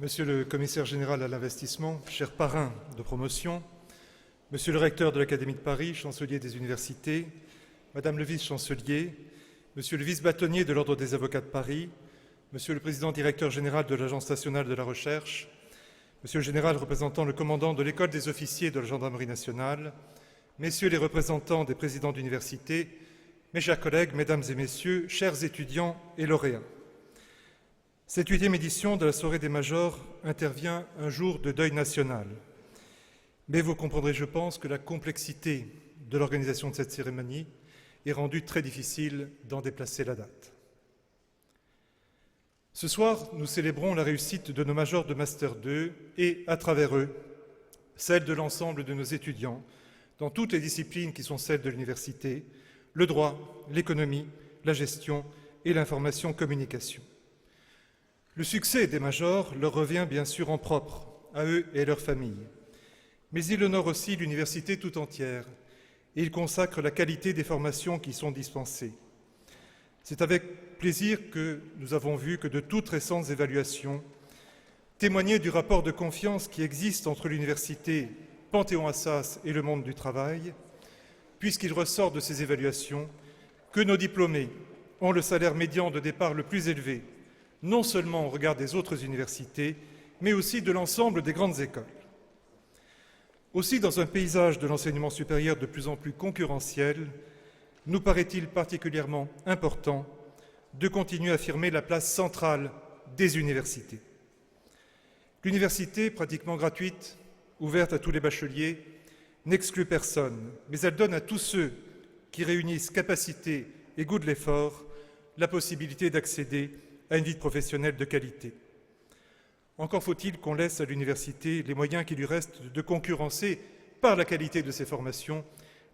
Monsieur le commissaire général à l'investissement, cher parrain de promotion, Monsieur le recteur de l'Académie de Paris, chancelier des universités, Madame le vice-chancelier, Monsieur le vice-bâtonnier de l'Ordre des avocats de Paris, Monsieur le président directeur général de l'Agence nationale de la recherche, Monsieur le général représentant le commandant de l'École des officiers de la gendarmerie nationale, Messieurs les représentants des présidents d'université, mes chers collègues, Mesdames et Messieurs, chers étudiants et lauréats. Cette 8e édition de la soirée des majors intervient un jour de deuil national. Mais vous comprendrez, je pense, que la complexité de l'organisation de cette cérémonie est rendue très difficile d'en déplacer la date. Ce soir, nous célébrons la réussite de nos majors de Master 2 et, à travers eux, celle de l'ensemble de nos étudiants dans toutes les disciplines qui sont celles de l'université, le droit, l'économie, la gestion et l'information-communication. Le succès des majors leur revient bien sûr en propre, à eux et à leurs familles. Mais il honore aussi l'université tout entière et il consacre la qualité des formations qui sont dispensées. C'est avec plaisir que nous avons vu que de toutes récentes évaluations témoignaient du rapport de confiance qui existe entre l'université Panthéon-Assas et le monde du travail, puisqu'il ressort de ces évaluations que nos diplômés ont le salaire médian de départ le plus élevé, non seulement au regard des autres universités, mais aussi de l'ensemble des grandes écoles. Aussi, dans un paysage de l'enseignement supérieur de plus en plus concurrentiel, nous paraît-il particulièrement important de continuer à affirmer la place centrale des universités. L'université, pratiquement gratuite, ouverte à tous les bacheliers, n'exclut personne, mais elle donne à tous ceux qui réunissent capacité et goût de l'effort la possibilité d'accéder à une vie professionnelle de qualité. Encore faut-il qu'on laisse à l'université les moyens qui lui restent de concurrencer, par la qualité de ses formations,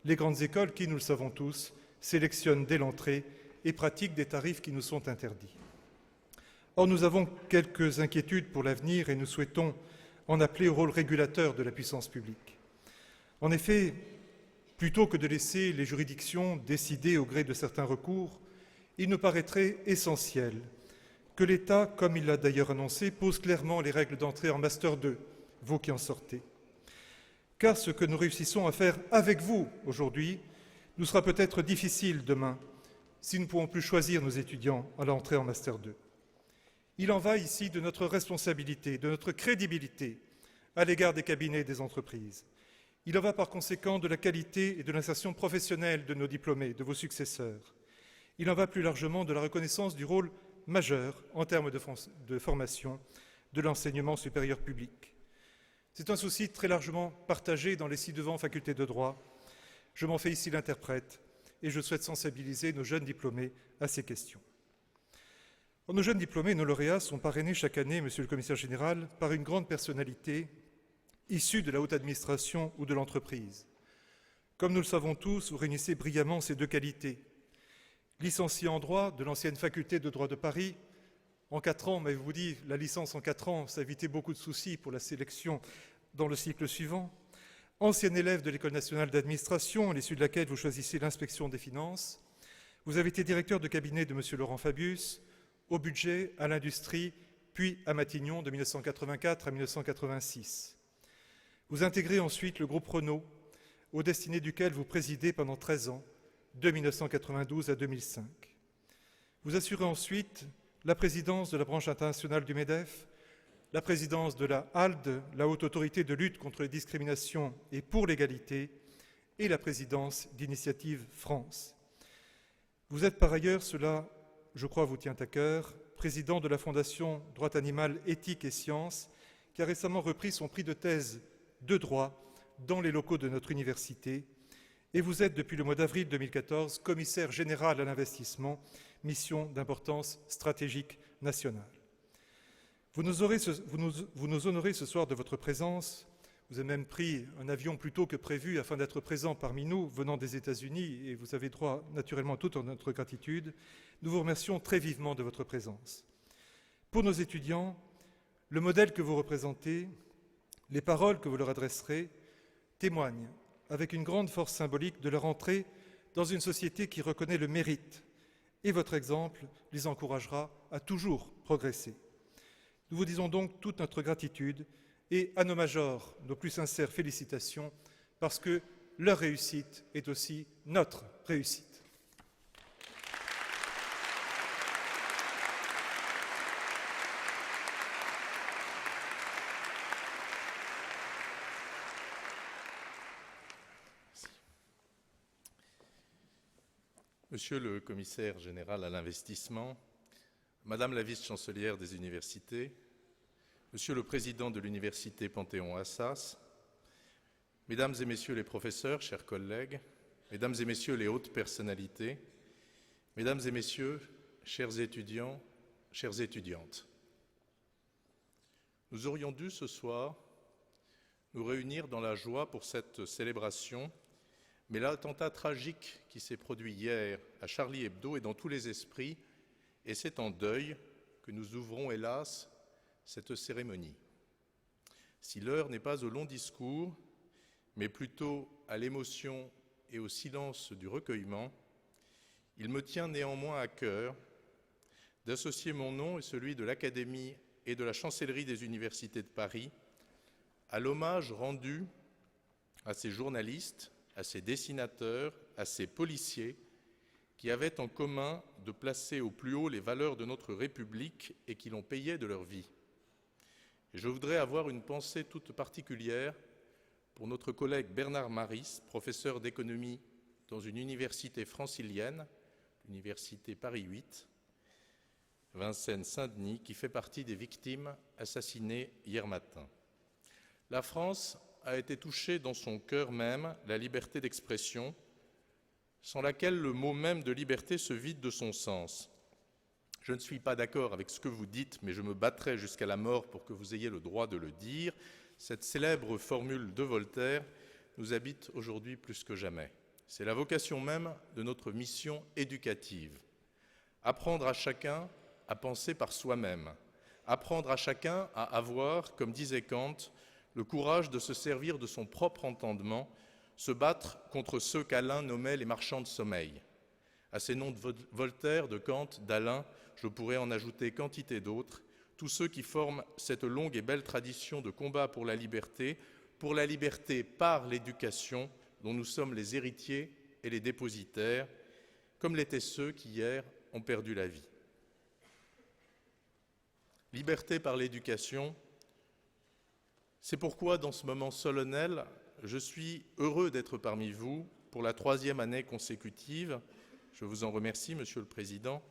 les grandes écoles qui, nous le savons tous, sélectionnent dès l'entrée et pratiquent des tarifs qui nous sont interdits. Or, nous avons quelques inquiétudes pour l'avenir et nous souhaitons en appeler au rôle régulateur de la puissance publique. En effet, plutôt que de laisser les juridictions décider au gré de certains recours, il nous paraîtrait essentiel que l'État, comme il l'a d'ailleurs annoncé, pose clairement les règles d'entrée en Master 2, vous qui en sortez. Car ce que nous réussissons à faire avec vous aujourd'hui nous sera peut-être difficile demain si nous ne pouvons plus choisir nos étudiants à l'entrée en Master 2. Il en va ici de notre responsabilité, de notre crédibilité à l'égard des cabinets et des entreprises. Il en va par conséquent de la qualité et de l'insertion professionnelle de nos diplômés, de vos successeurs. Il en va plus largement de la reconnaissance du rôle majeur en termes de formation de l'enseignement supérieur public. C'est un souci très largement partagé dans les ci-devant facultés de droit. Je m'en fais ici l'interprète et je souhaite sensibiliser nos jeunes diplômés à ces questions. Nos jeunes diplômés, nos lauréats, sont parrainés chaque année, Monsieur le Commissaire général, par une grande personnalité issue de la haute administration ou de l'entreprise. Comme nous le savons tous, vous réunissez brillamment ces deux qualités. Licencié en droit de l'ancienne faculté de droit de Paris, en 4 ans, mais vous dit, la licence en 4 ans, ça a évité beaucoup de soucis pour la sélection dans le cycle suivant. Ancien élève de l'École nationale d'administration, à l'issue de laquelle vous choisissez l'inspection des finances. Vous avez été directeur de cabinet de Monsieur Laurent Fabius, au budget, à l'industrie, puis à Matignon de 1984 à 1986. Vous intégrez ensuite le groupe Renault, aux destinées duquel vous présidez pendant 13 ans, de 1992 à 2005. Vous assurez ensuite la présidence de la branche internationale du MEDEF, la présidence de la HALD, la Haute Autorité de lutte contre les discriminations et pour l'égalité, et la présidence d'Initiative France. Vous êtes par ailleurs, cela, je crois, vous tient à cœur, président de la Fondation Droit Animal, Éthique et Sciences, qui a récemment repris son prix de thèse de droit dans les locaux de notre université. Et vous êtes, depuis le mois d'avril 2014, commissaire général à l'investissement, mission d'importance stratégique nationale. Vous nous honorez ce soir de votre présence. Vous avez même pris un avion plus tôt que prévu afin d'être présent parmi nous, venant des États-Unis, et vous avez droit naturellement à toute notre gratitude. Nous vous remercions très vivement de votre présence. Pour nos étudiants, le modèle que vous représentez, les paroles que vous leur adresserez, témoignent avec une grande force symbolique de leur entrée dans une société qui reconnaît le mérite. Et votre exemple les encouragera à toujours progresser. Nous vous disons donc toute notre gratitude et à nos majors, nos plus sincères félicitations, parce que leur réussite est aussi notre réussite. Monsieur le commissaire général à l'investissement, Madame la vice-chancelière des universités, Monsieur le président de l'université Panthéon-Assas, Mesdames et Messieurs les professeurs, chers collègues, Mesdames et Messieurs les hautes personnalités, Mesdames et Messieurs, chers étudiants, chères étudiantes, nous aurions dû ce soir nous réunir dans la joie pour cette célébration, mais l'attentat tragique qui s'est produit hier à Charlie Hebdo est dans tous les esprits et c'est en deuil que nous ouvrons, hélas, cette cérémonie. Si l'heure n'est pas au long discours, mais plutôt à l'émotion et au silence du recueillement, il me tient néanmoins à cœur d'associer mon nom et celui de l'Académie et de la Chancellerie des universités de Paris à l'hommage rendu à ces journalistes, à ces dessinateurs, à ces policiers qui avaient en commun de placer au plus haut les valeurs de notre République et qui l'ont payé de leur vie. Et je voudrais avoir une pensée toute particulière pour notre collègue Bernard Maris, professeur d'économie dans une université francilienne, l'université Paris 8, Vincennes-Saint-Denis, qui fait partie des victimes assassinées hier matin. La France a été touchée dans son cœur même la liberté d'expression, sans laquelle le mot même de liberté se vide de son sens. Je ne suis pas d'accord avec ce que vous dites, mais je me battrai jusqu'à la mort pour que vous ayez le droit de le dire. Cette célèbre formule de Voltaire nous habite aujourd'hui plus que jamais. C'est la vocation même de notre mission éducative. Apprendre à chacun à penser par soi-même. Apprendre à chacun à avoir, comme disait Kant, le courage de se servir de son propre entendement, se battre contre ceux qu'Alain nommait les marchands de sommeil. À ces noms de Voltaire, de Kant, d'Alain, je pourrais en ajouter quantité d'autres, tous ceux qui forment cette longue et belle tradition de combat pour la liberté par l'éducation dont nous sommes les héritiers et les dépositaires, comme l'étaient ceux qui hier ont perdu la vie. Liberté par l'éducation, c'est pourquoi, dans ce moment solennel, je suis heureux d'être parmi vous pour la 3e année consécutive. Je vous en remercie, Monsieur le Président,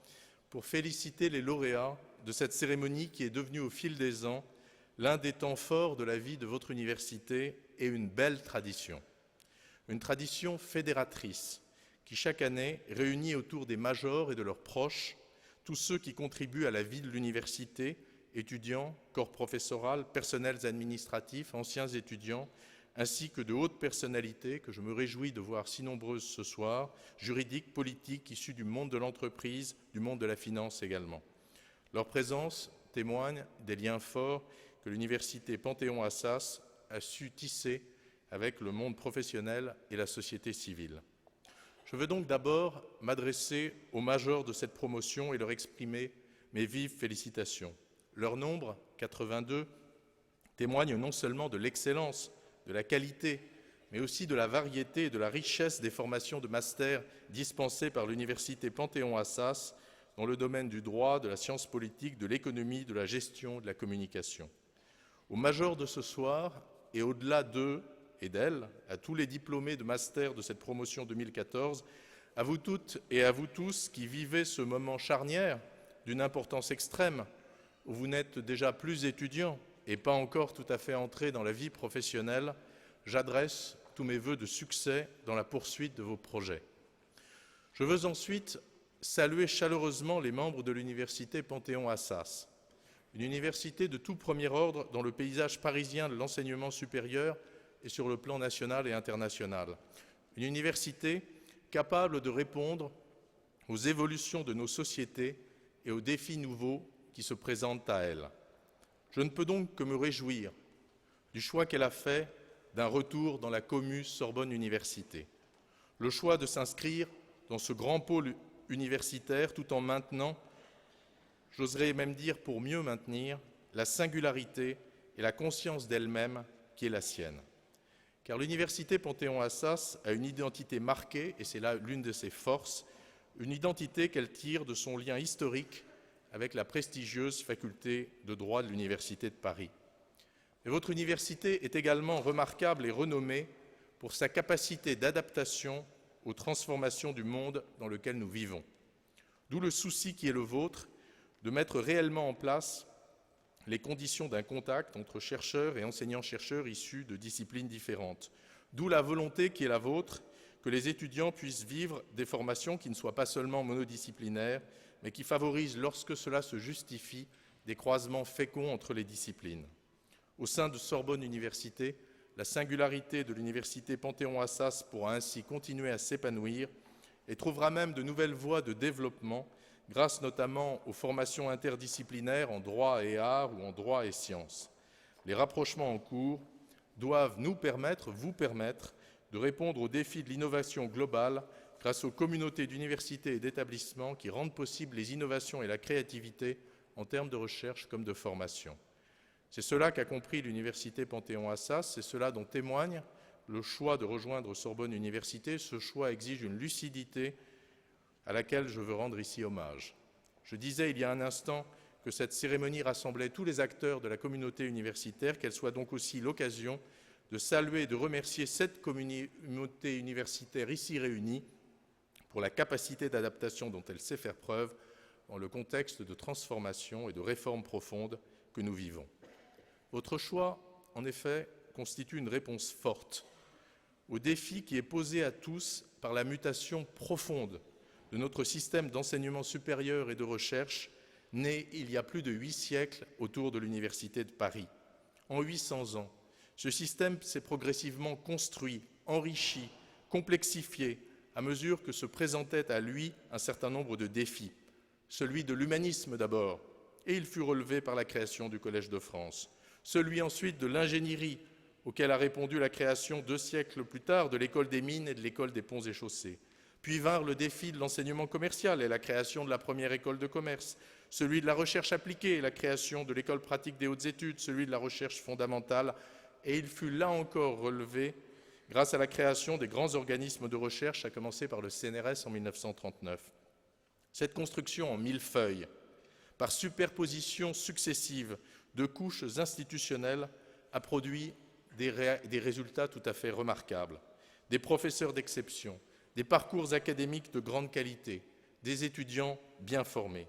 pour féliciter les lauréats de cette cérémonie qui est devenue au fil des ans l'un des temps forts de la vie de votre université et une belle tradition. Une tradition fédératrice qui, chaque année, réunit autour des majors et de leurs proches tous ceux qui contribuent à la vie de l'université, étudiants, corps professoral, personnels administratifs, anciens étudiants, ainsi que de hautes personnalités que je me réjouis de voir si nombreuses ce soir, juridiques, politiques, issues du monde de l'entreprise, du monde de la finance également. Leur présence témoigne des liens forts que l'université Panthéon-Assas a su tisser avec le monde professionnel et la société civile. Je veux donc d'abord m'adresser aux majors de cette promotion et leur exprimer mes vives félicitations. Leur nombre, 82, témoigne non seulement de l'excellence, de la qualité, mais aussi de la variété et de la richesse des formations de master dispensées par l'université Panthéon-Assas dans le domaine du droit, de la science politique, de l'économie, de la gestion, de la communication. Aux majors de ce soir, et au-delà d'eux et d'elles, à tous les diplômés de master de cette promotion 2014, à vous toutes et à vous tous qui vivez ce moment charnière d'une importance extrême, où vous n'êtes déjà plus étudiants et pas encore tout à fait entrés dans la vie professionnelle, j'adresse tous mes vœux de succès dans la poursuite de vos projets. Je veux ensuite saluer chaleureusement les membres de l'université Panthéon-Assas, une université de tout premier ordre dans le paysage parisien de l'enseignement supérieur et sur le plan national et international. Une université capable de répondre aux évolutions de nos sociétés et aux défis nouveaux qui se présentent à elle. Je ne peux donc que me réjouir du choix qu'elle a fait d'un retour dans la commu Sorbonne Université. Le choix de s'inscrire dans ce grand pôle universitaire tout en maintenant, j'oserais même dire pour mieux maintenir, la singularité et la conscience d'elle-même qui est la sienne. Car l'université Panthéon-Assas a une identité marquée, et c'est là l'une de ses forces, une identité qu'elle tire de son lien historique avec la prestigieuse faculté de droit de l'Université de Paris. Et votre université est également remarquable et renommée pour sa capacité d'adaptation aux transformations du monde dans lequel nous vivons. D'où le souci qui est le vôtre de mettre réellement en place les conditions d'un contact entre chercheurs et enseignants-chercheurs issus de disciplines différentes. D'où la volonté qui est la vôtre que les étudiants puissent vivre des formations qui ne soient pas seulement monodisciplinaires, mais qui favorisent, lorsque cela se justifie, des croisements féconds entre les disciplines. Au sein de Sorbonne Université, la singularité de l'université Panthéon-Assas pourra ainsi continuer à s'épanouir et trouvera même de nouvelles voies de développement, grâce notamment aux formations interdisciplinaires en droit et arts ou en droit et sciences. Les rapprochements en cours doivent vous permettre de répondre aux défis de l'innovation globale grâce aux communautés d'universités et d'établissements qui rendent possibles les innovations et la créativité en termes de recherche comme de formation. C'est cela qu'a compris l'université Panthéon-Assas, c'est cela dont témoigne le choix de rejoindre Sorbonne Université. Ce choix exige une lucidité à laquelle je veux rendre ici hommage. Je disais il y a un instant que cette cérémonie rassemblait tous les acteurs de la communauté universitaire, qu'elle soit donc aussi l'occasion de saluer et de remercier cette communauté universitaire ici réunie pour la capacité d'adaptation dont elle sait faire preuve dans le contexte de transformation et de réforme profonde que nous vivons. Votre choix, en effet, constitue une réponse forte au défi qui est posé à tous par la mutation profonde de notre système d'enseignement supérieur et de recherche, né il y a plus de 8 siècles autour de l'Université de Paris. En 800 ans, ce système s'est progressivement construit, enrichi, complexifié, à mesure que se présentait à lui un certain nombre de défis. Celui de l'humanisme d'abord, et il fut relevé par la création du Collège de France. Celui ensuite de l'ingénierie, auquel a répondu la création 2 siècles plus tard de l'École des mines et de l'École des ponts et chaussées. Puis vinrent le défi de l'enseignement commercial et la création de la première école de commerce, celui de la recherche appliquée et la création de l'école pratique des hautes études, celui de la recherche fondamentale, et il fut là encore relevé grâce à la création des grands organismes de recherche, à commencer par le CNRS en 1939. Cette construction en millefeuille, par superposition successive de couches institutionnelles, a produit des résultats tout à fait remarquables. Des professeurs d'exception, des parcours académiques de grande qualité, des étudiants bien formés.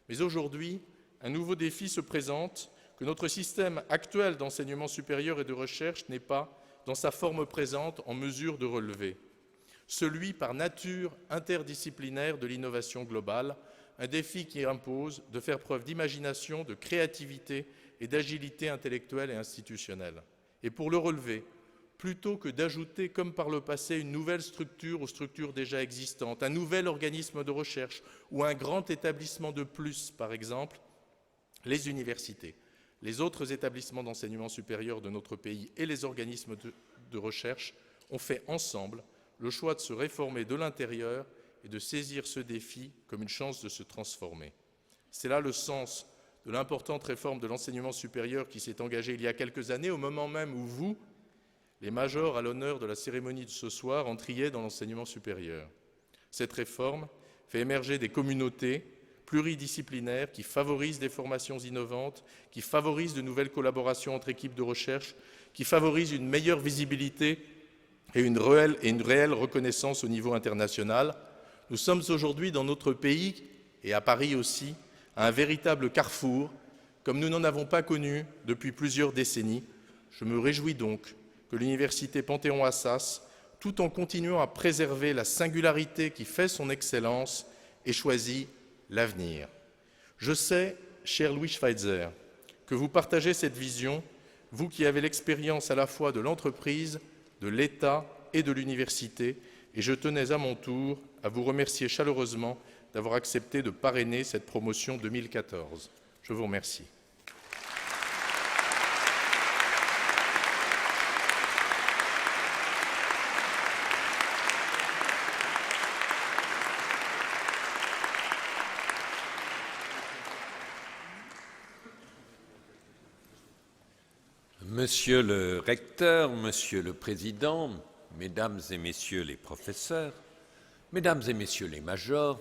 Mais aujourd'hui, un nouveau défi se présente que notre système actuel d'enseignement supérieur et de recherche n'est pas, dans sa forme présente, en mesure de relever. Celui, par nature interdisciplinaire, de l'innovation globale, un défi qui impose de faire preuve d'imagination, de créativité et d'agilité intellectuelle et institutionnelle. Et pour le relever, plutôt que d'ajouter, comme par le passé, une nouvelle structure aux structures déjà existantes, un nouvel organisme de recherche ou un grand établissement de plus, par exemple, les universités, les autres établissements d'enseignement supérieur de notre pays et les organismes de recherche ont fait ensemble le choix de se réformer de l'intérieur et de saisir ce défi comme une chance de se transformer. C'est là le sens de l'importante réforme de l'enseignement supérieur qui s'est engagée il y a quelques années, au moment même où vous, les majors à l'honneur de la cérémonie de ce soir, entriez dans l'enseignement supérieur. Cette réforme fait émerger des communautés pluridisciplinaires qui favorisent des formations innovantes, qui favorisent de nouvelles collaborations entre équipes de recherche, qui favorisent une meilleure visibilité et une réelle reconnaissance au niveau international. Nous sommes aujourd'hui dans notre pays, et à Paris aussi, à un véritable carrefour, comme nous n'en avons pas connu depuis plusieurs décennies. Je me réjouis donc que l'université Panthéon-Assas, tout en continuant à préserver la singularité qui fait son excellence, ait choisi l'avenir. Je sais, cher Louis Schweitzer, que vous partagez cette vision, vous qui avez l'expérience à la fois de l'entreprise, de l'État et de l'université, et je tenais à mon tour à vous remercier chaleureusement d'avoir accepté de parrainer cette promotion 2014. Je vous remercie. Monsieur le recteur, Monsieur le Président, Mesdames et Messieurs les professeurs, Mesdames et Messieurs les majors,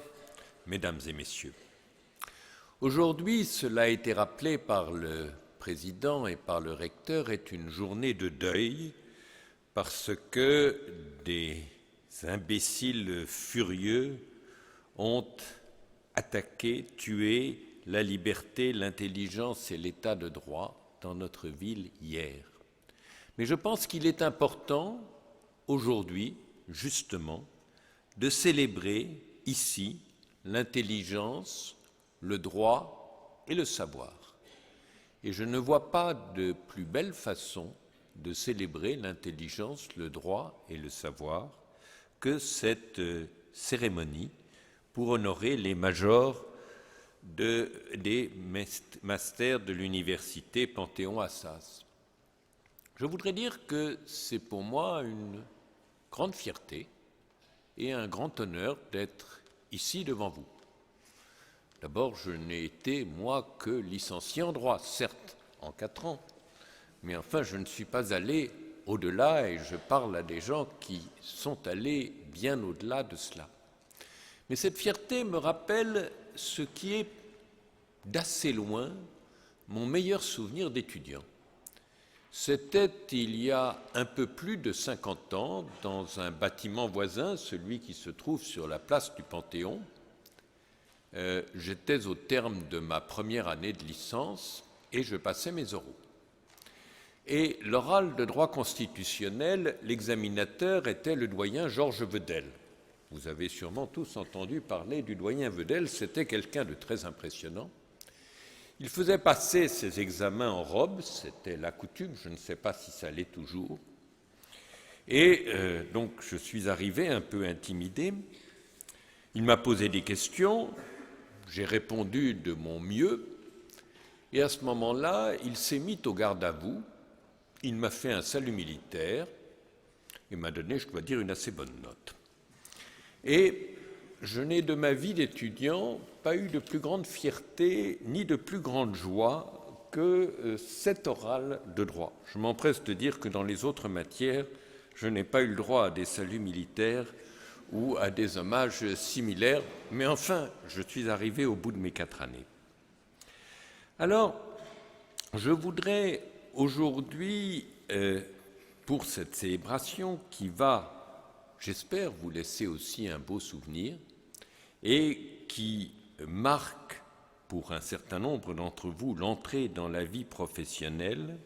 Mesdames et Messieurs. Aujourd'hui, cela a été rappelé par le Président et par le recteur, est une journée de deuil parce que des imbéciles furieux ont attaqué, tué la liberté, l'intelligence et l'état de droit dans notre ville hier. Mais je pense qu'il est important, aujourd'hui, justement, de célébrer ici l'intelligence, le droit et le savoir. Et je ne vois pas de plus belle façon de célébrer l'intelligence, le droit et le savoir que cette cérémonie pour honorer les majors des masters de l'université Panthéon-Assas. Je voudrais dire que c'est pour moi une grande fierté et un grand honneur d'être ici devant vous. D'abord, je n'ai été, moi, que licencié en droit, certes, en 4 ans, mais enfin, je ne suis pas allé au-delà et je parle à des gens qui sont allés bien au-delà de cela. Mais cette fierté me rappelle ce qui est d'assez loin mon meilleur souvenir d'étudiant. C'était il y a un peu plus de 50 ans, dans un bâtiment voisin, celui qui se trouve sur la place du Panthéon. J'étais au terme de ma première année de licence et je passais mes oraux. Et l'oral de droit constitutionnel, l'examinateur était le doyen Georges Vedel. Vous avez sûrement tous entendu parler du doyen Vedel, c'était quelqu'un de très impressionnant. Il faisait passer ses examens en robe, c'était la coutume, je ne sais pas si ça l'est toujours. Et donc je suis arrivé un peu intimidé. Il m'a posé des questions, j'ai répondu de mon mieux, et à ce moment-là, il s'est mis au garde à vous, il m'a fait un salut militaire, et m'a donné, je dois dire, une assez bonne note. Et je n'ai de ma vie d'étudiant pas eu de plus grande fierté ni de plus grande joie que cet oral de droit. Je m'empresse de dire que dans les autres matières, je n'ai pas eu le droit à des saluts militaires ou à des hommages similaires, mais enfin, je suis arrivé au bout de mes 4 années. Alors, je voudrais aujourd'hui, pour cette célébration qui va, j'espère, vous laisser aussi un beau souvenir et qui marque pour un certain nombre d'entre vous l'entrée dans la vie professionnelle,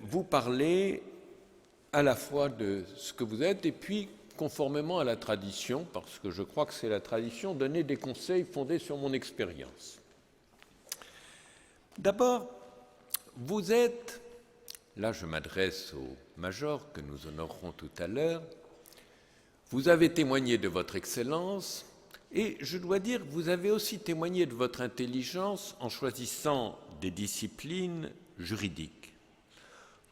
vous parler à la fois de ce que vous êtes et puis, conformément à la tradition, parce que je crois que c'est la tradition, donner des conseils fondés sur mon expérience. D'abord, vous êtes, là je m'adresse au major que nous honorerons tout à l'heure, vous avez témoigné de votre excellence et je dois dire que vous avez aussi témoigné de votre intelligence en choisissant des disciplines juridiques.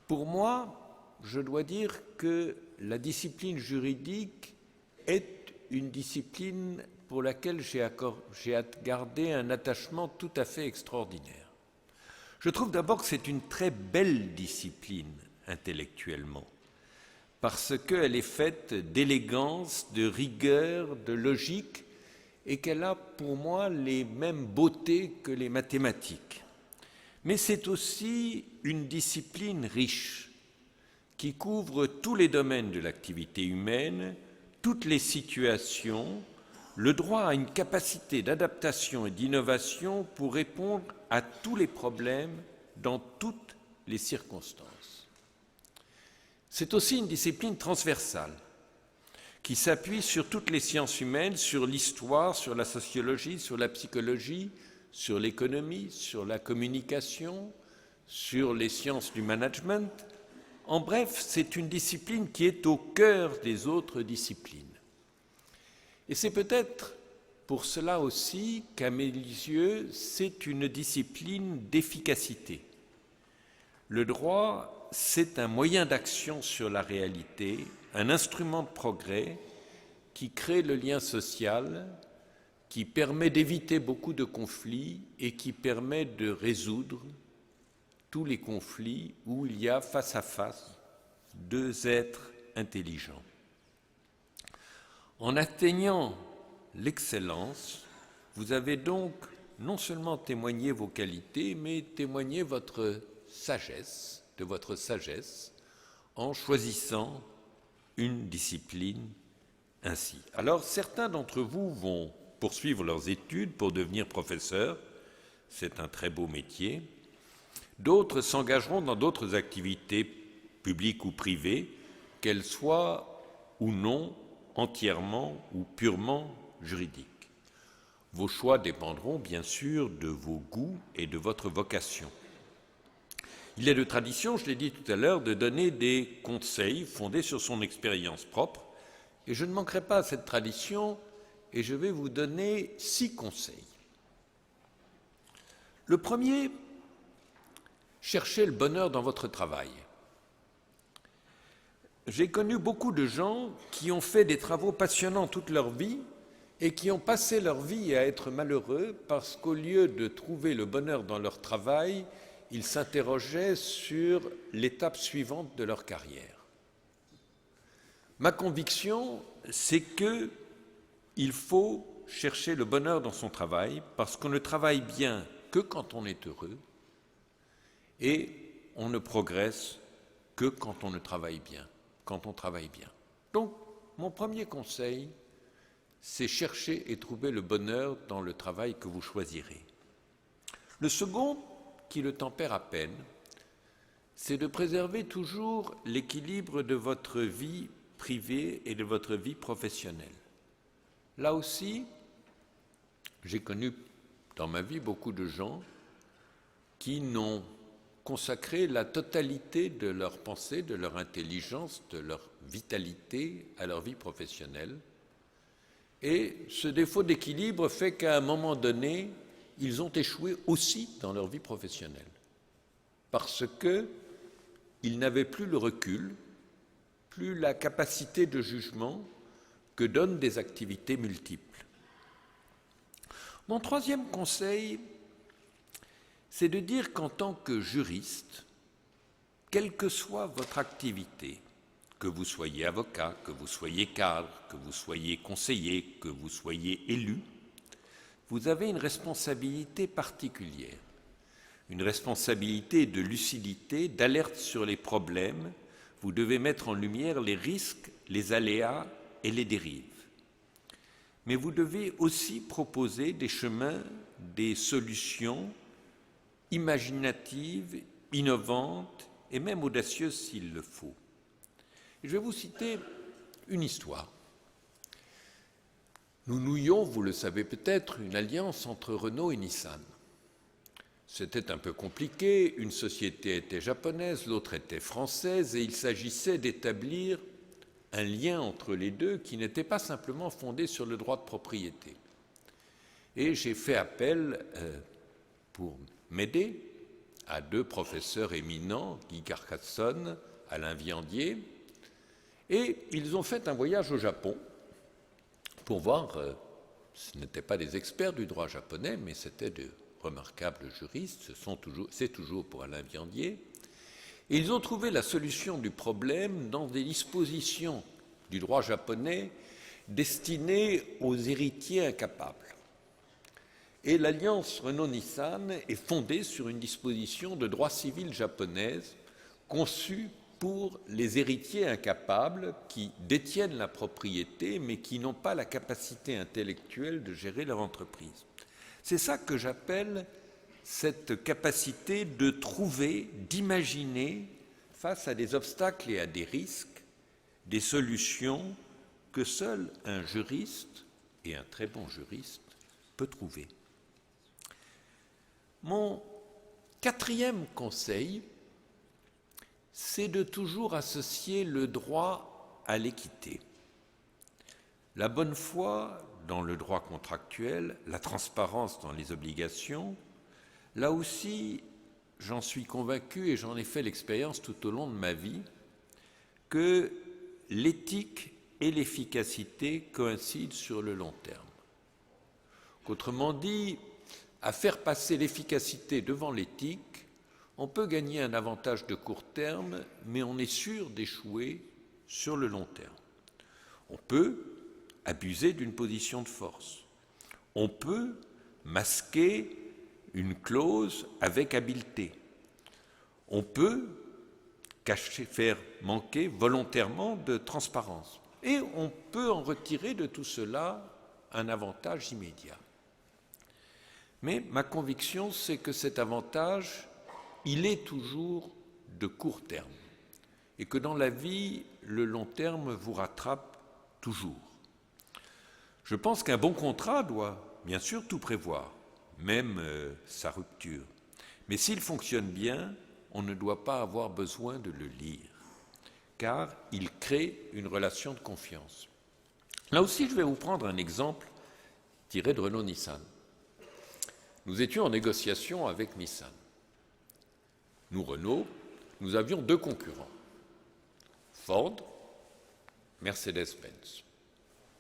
Pour moi, je dois dire que la discipline juridique est une discipline pour laquelle j'ai gardé un attachement tout à fait extraordinaire. Je trouve d'abord que c'est une très belle discipline intellectuellement, parce qu'elle est faite d'élégance, de rigueur, de logique, et qu'elle a pour moi les mêmes beautés que les mathématiques. Mais c'est aussi une discipline riche, qui couvre tous les domaines de l'activité humaine, toutes les situations, le droit à une capacité d'adaptation et d'innovation pour répondre à tous les problèmes dans toutes les circonstances. C'est aussi une discipline transversale qui s'appuie sur toutes les sciences humaines, sur l'histoire, sur la sociologie, sur la psychologie, sur l'économie, sur la communication, sur les sciences du management. En bref, c'est une discipline qui est au cœur des autres disciplines. Et c'est peut-être pour cela aussi qu'à mes yeux, c'est une discipline d'efficacité. Le droit, c'est un moyen d'action sur la réalité, un instrument de progrès qui crée le lien social, qui permet d'éviter beaucoup de conflits et qui permet de résoudre tous les conflits où il y a face à face deux êtres intelligents. En atteignant l'excellence, vous avez donc non seulement témoigné vos qualités, mais témoigné de votre sagesse, en choisissant une discipline ainsi. Alors, certains d'entre vous vont poursuivre leurs études pour devenir professeurs, c'est un très beau métier. D'autres s'engageront dans d'autres activités publiques ou privées, qu'elles soient ou non entièrement ou purement juridiques. Vos choix dépendront bien sûr de vos goûts et de votre vocation. Il est de tradition, je l'ai dit tout à l'heure, de donner des conseils fondés sur son expérience propre, et je ne manquerai pas à cette tradition, et je vais vous donner 6 conseils. Le premier, cherchez le bonheur dans votre travail. J'ai connu beaucoup de gens qui ont fait des travaux passionnants toute leur vie et qui ont passé leur vie à être malheureux parce qu'au lieu de trouver le bonheur dans leur travail, ils s'interrogeaient sur l'étape suivante de leur carrière. Ma conviction, c'est qu'il faut chercher le bonheur dans son travail parce qu'on ne travaille bien que quand on est heureux et on ne progresse que quand on ne travaille bien. Donc, mon premier conseil, c'est chercher et trouver le bonheur dans le travail que vous choisirez. Le second, qui le tempère à peine, c'est de préserver toujours l'équilibre de votre vie privée et de votre vie professionnelle. Là aussi, j'ai connu dans ma vie beaucoup de gens qui n'ont consacré la totalité de leur pensée, de leur intelligence, de leur vitalité à leur vie professionnelle. Et ce défaut d'équilibre fait qu'à un moment donné, ils ont échoué aussi dans leur vie professionnelle. Parce qu'ils n'avaient plus le recul, plus la capacité de jugement que donnent des activités multiples. Mon troisième conseil, c'est de dire qu'en tant que juriste, quelle que soit votre activité, que vous soyez avocat, que vous soyez cadre, que vous soyez conseiller, que vous soyez élu, vous avez une responsabilité particulière, une responsabilité de lucidité, d'alerte sur les problèmes. Vous devez mettre en lumière les risques, les aléas et les dérives. Mais vous devez aussi proposer des chemins, des solutions imaginatives, innovantes et même audacieuses s'il le faut. Je vais vous citer une histoire. Nous nouions, vous le savez peut-être, une alliance entre Renault et Nissan. C'était un peu compliqué, une société était japonaise, l'autre était française, et il s'agissait d'établir un lien entre les deux qui n'était pas simplement fondé sur le droit de propriété. Et j'ai fait appel pour m'aider à 2 professeurs éminents, Guy Carcassonne, Alain Viandier, et ils ont fait un voyage au Japon pour voir, ce n'étaient pas des experts du droit japonais, mais c'était de remarquables juristes, c'est toujours pour Alain Viandier, et ils ont trouvé la solution du problème dans des dispositions du droit japonais destinées aux héritiers incapables. Et l'alliance Renault-Nissan est fondée sur une disposition de droit civil japonaise conçue pour les héritiers incapables qui détiennent la propriété mais qui n'ont pas la capacité intellectuelle de gérer leur entreprise. C'est ça que j'appelle cette capacité de trouver, d'imaginer, face à des obstacles et à des risques, des solutions que seul un juriste, et un très bon juriste, peut trouver. Mon 4e conseil, c'est de toujours associer le droit à l'équité. La bonne foi dans le droit contractuel, la transparence dans les obligations, là aussi, j'en suis convaincu et j'en ai fait l'expérience tout au long de ma vie, que l'éthique et l'efficacité coïncident sur le long terme. Autrement dit, à faire passer l'efficacité devant l'éthique, On peut gagner un avantage de court terme, mais on est sûr d'échouer sur le long terme. On peut abuser d'une position de force. On peut masquer une clause avec habileté. On peut faire manquer volontairement de transparence. Et on peut en retirer de tout cela un avantage immédiat. Mais ma conviction, c'est que cet avantage, il est toujours de court terme. Et que dans la vie, le long terme vous rattrape toujours. Je pense qu'un bon contrat doit bien sûr tout prévoir, même sa rupture. Mais s'il fonctionne bien, on ne doit pas avoir besoin de le lire, car il crée une relation de confiance. Là aussi, je vais vous prendre un exemple tiré de Renault-Nissan. Nous étions en négociation avec Nissan. Nous, Renault, nous avions 2 concurrents, Ford, Mercedes-Benz,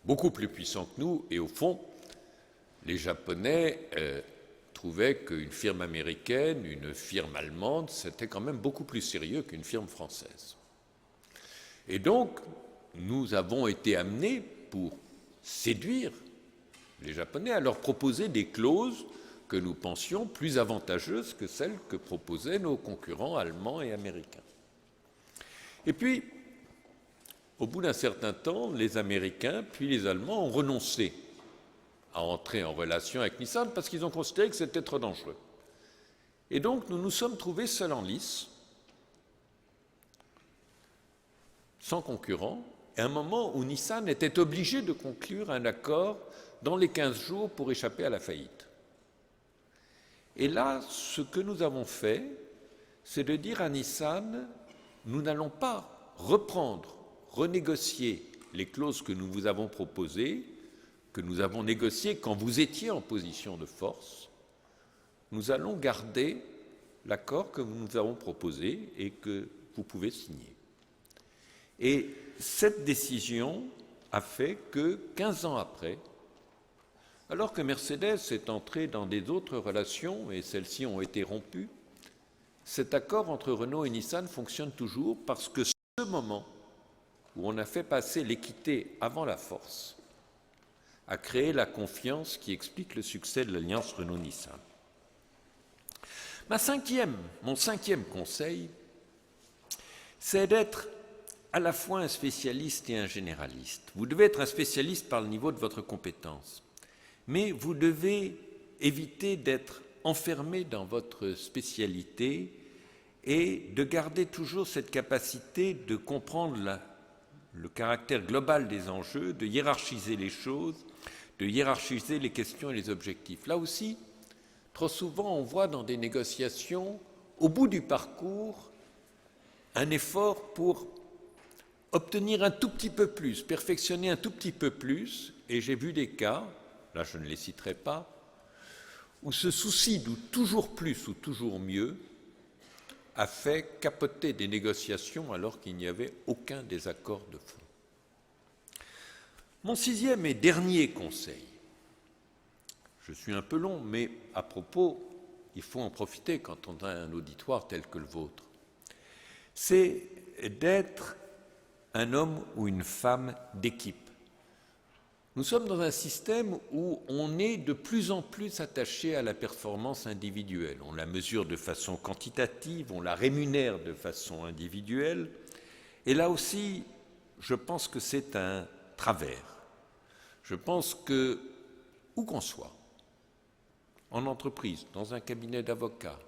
beaucoup plus puissants que nous, et au fond, les Japonais trouvaient qu'une firme américaine, une firme allemande, c'était quand même beaucoup plus sérieux qu'une firme française. Et donc, nous avons été amenés, pour séduire les Japonais, à leur proposer des clauses que nous pensions plus avantageuses que celles que proposaient nos concurrents allemands et américains. Et puis, au bout d'un certain temps, les Américains puis les Allemands ont renoncé à entrer en relation avec Nissan parce qu'ils ont considéré que c'était trop dangereux. Et donc, nous nous sommes trouvés seuls en lice, sans concurrents, à un moment où Nissan était obligé de conclure un accord dans les 15 jours pour échapper à la faillite. Et là, ce que nous avons fait, c'est de dire à Nissan, nous n'allons pas renégocier les clauses que nous vous avons proposées, que nous avons négociées quand vous étiez en position de force. Nous allons garder l'accord que nous nous avons proposé et que vous pouvez signer. Et cette décision a fait que, 15 ans après, alors que Mercedes est entrée dans des autres relations, et celles-ci ont été rompues, cet accord entre Renault et Nissan fonctionne toujours parce que ce moment où on a fait passer l'équité avant la force a créé la confiance qui explique le succès de l'alliance Renault-Nissan. Mon cinquième conseil, c'est d'être à la fois un spécialiste et un généraliste. Vous devez être un spécialiste par le niveau de votre compétence. Mais vous devez éviter d'être enfermé dans votre spécialité et de garder toujours cette capacité de comprendre le caractère global des enjeux, de hiérarchiser les choses, de hiérarchiser les questions et les objectifs. Là aussi, trop souvent, on voit dans des négociations, au bout du parcours, un effort pour obtenir un tout petit peu plus, perfectionner un tout petit peu plus, et j'ai vu des cas, là je ne les citerai pas, où ce souci de toujours plus ou toujours mieux a fait capoter des négociations alors qu'il n'y avait aucun désaccord de fond. Mon 6e et dernier conseil, je suis un peu long, mais à propos, il faut en profiter quand on a un auditoire tel que le vôtre, c'est d'être un homme ou une femme d'équipe. Nous sommes dans un système où on est de plus en plus attaché à la performance individuelle. On la mesure de façon quantitative, on la rémunère de façon individuelle. Et là aussi, je pense que c'est un travers. Je pense que, où qu'on soit, en entreprise, dans un cabinet d'avocats,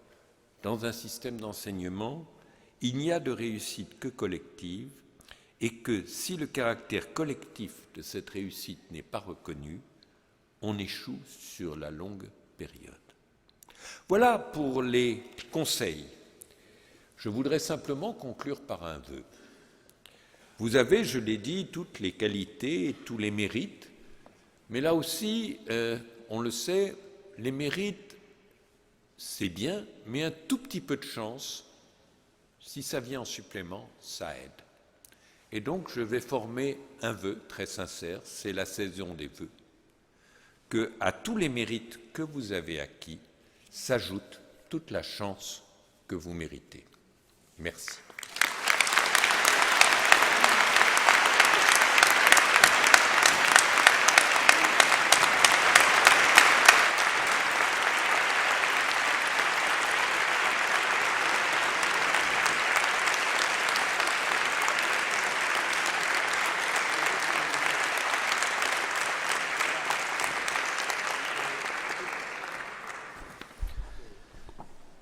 dans un système d'enseignement, il n'y a de réussite que collective, et que si le caractère collectif de cette réussite n'est pas reconnu, on échoue sur la longue période. Voilà pour les conseils. Je voudrais simplement conclure par un vœu. Vous avez, je l'ai dit, toutes les qualités et tous les mérites, mais là aussi, on le sait, les mérites, c'est bien, mais un tout petit peu de chance, si ça vient en supplément, ça aide. Et donc, je vais former un vœu très sincère, c'est la saison des vœux, qu'à tous les mérites que vous avez acquis s'ajoute toute la chance que vous méritez. Merci.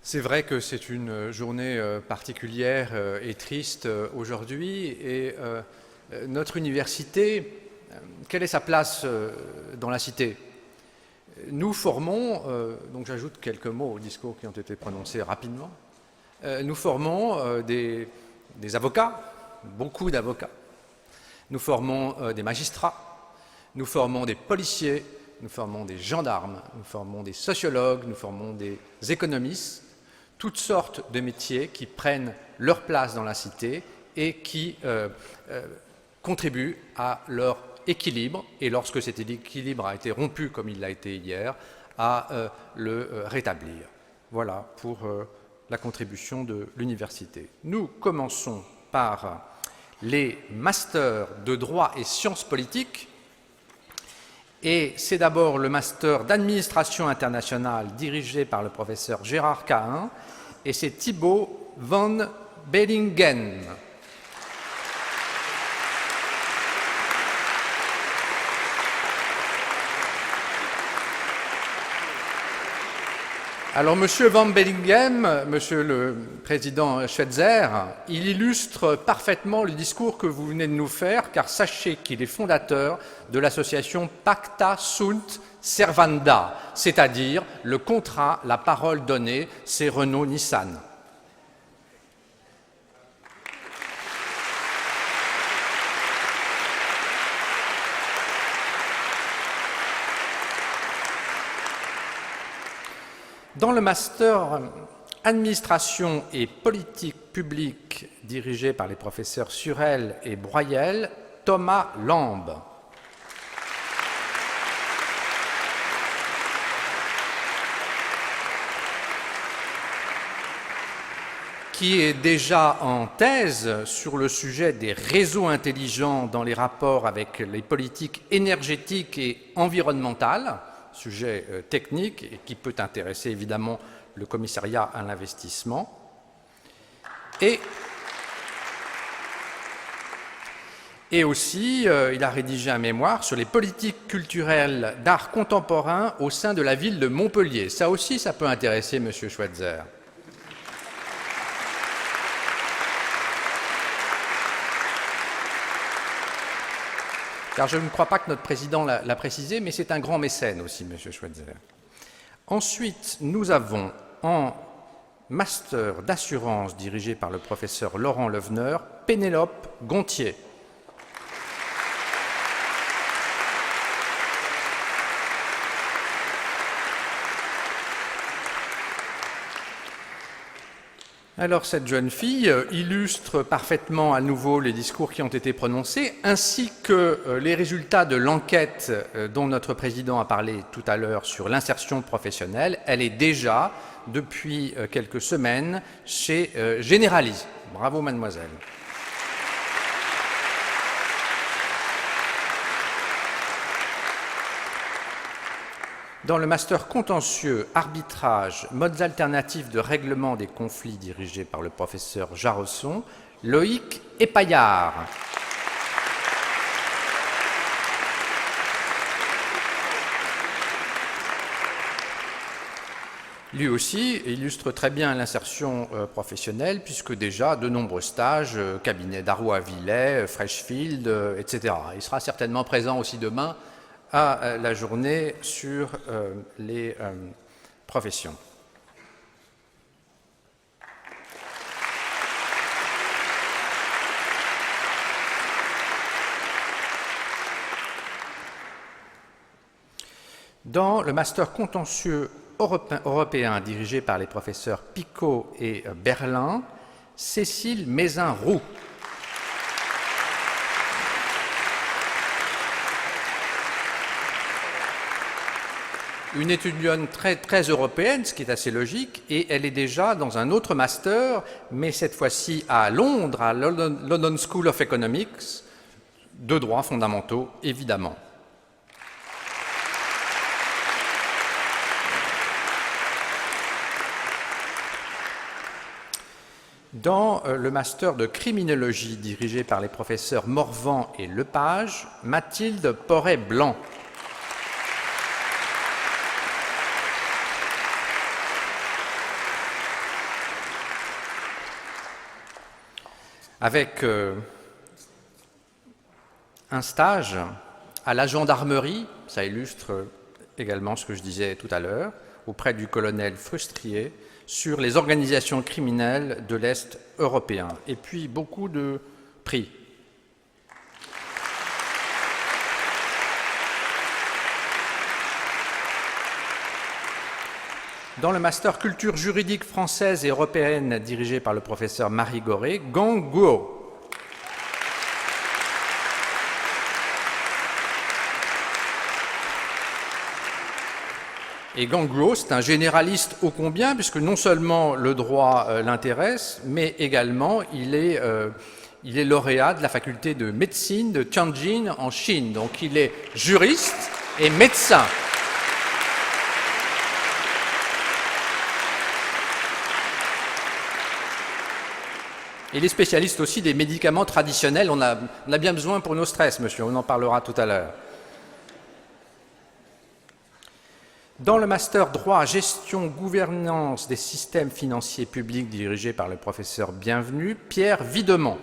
C'est vrai que c'est une journée particulière et triste aujourd'hui et notre université, quelle est sa place dans la cité? Nous formons, donc j'ajoute quelques mots aux discours qui ont été prononcés rapidement, nous formons des avocats, beaucoup d'avocats, nous formons des magistrats, nous formons des policiers, nous formons des gendarmes, nous formons des sociologues, nous formons des économistes, toutes sortes de métiers qui prennent leur place dans la cité et qui contribuent à leur équilibre, et lorsque cet équilibre a été rompu, comme il l'a été hier, à le rétablir. Voilà pour la contribution de l'université. Nous commençons par les masters de droit et sciences politiques, et c'est d'abord le master d'administration internationale dirigé par le professeur Gérard Cahin, et c'est Thibaut van Bellingen. Alors, Monsieur Van Bellingen, Monsieur le Président Schweitzer, il illustre parfaitement le discours que vous venez de nous faire, car sachez qu'il est fondateur de l'association Pacta Sunt Servanda, c'est-à-dire le contrat, la parole donnée, c'est Renault-Nissan. Dans le master Administration et politique publique dirigé par les professeurs Surel et Broyel, Thomas Lambe. Qui est déjà en thèse sur le sujet des réseaux intelligents dans les rapports avec les politiques énergétiques et environnementales, sujet technique et qui peut intéresser évidemment le commissariat à l'investissement. Et aussi, il a rédigé un mémoire sur les politiques culturelles d'art contemporain au sein de la ville de Montpellier. Ça aussi, ça peut intéresser M. Schweitzer. Car je ne crois pas que notre président l'a précisé, mais c'est un grand mécène aussi, M. Schweitzer. Ensuite, nous avons en master d'assurance dirigé par le professeur Laurent Leveneur, Pénélope Gontier. Alors, cette jeune fille illustre parfaitement à nouveau les discours qui ont été prononcés, ainsi que les résultats de l'enquête dont notre président a parlé tout à l'heure sur l'insertion professionnelle. Elle est déjà, depuis quelques semaines, chez Generali. Bravo, mademoiselle. Dans le master contentieux, arbitrage, modes alternatifs de règlement des conflits dirigé par le professeur Jarosson, Loïc Epaillard. Lui aussi illustre très bien l'insertion professionnelle, puisque déjà de nombreux stages, cabinet Darrois-Villet, Freshfield, etc. Il sera certainement présent aussi demain à la journée sur les professions. Dans le master contentieux européen dirigé par les professeurs Picot et Berlin, Cécile Mézin-Roux. une étudiante très européenne, ce qui est assez logique, et elle est déjà dans un autre master, mais cette fois-ci à Londres, à London School of Economics, de droits fondamentaux, évidemment. Dans le master de criminologie dirigé par les professeurs Morvan et Lepage, Mathilde Porret-Blanc. Avec un stage à la gendarmerie, ça illustre également ce que je disais tout à l'heure, auprès du colonel Frustrier, sur les organisations criminelles de l'Est européen. Et puis beaucoup de prix. Dans le master culture juridique française et européenne dirigé par le professeur Marie Goré, Gang Guo. Et Gang Guo, c'est un généraliste ô combien, puisque non seulement le droit l'intéresse, mais également il est lauréat de la faculté de médecine de Tianjin en Chine. Donc il est juriste et médecin. Il est spécialiste aussi des médicaments traditionnels. On a bien besoin pour nos stress, monsieur, on en parlera tout à l'heure. Dans le master droit, gestion, gouvernance des systèmes financiers publics dirigé par le professeur Bienvenu, Pierre Videmont.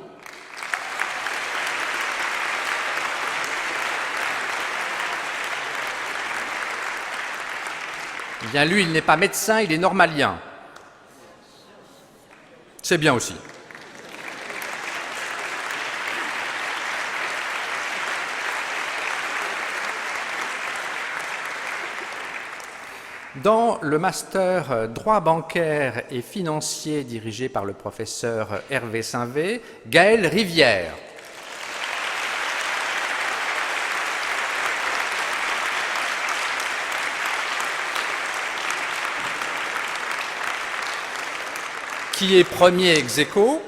Bien, lui, il n'est pas médecin, il est normalien. C'est bien aussi. Dans le master droit bancaire et financier dirigé par le professeur Hervé Saint-Vé, Gaël Rivière. Qui est premier ex aequo.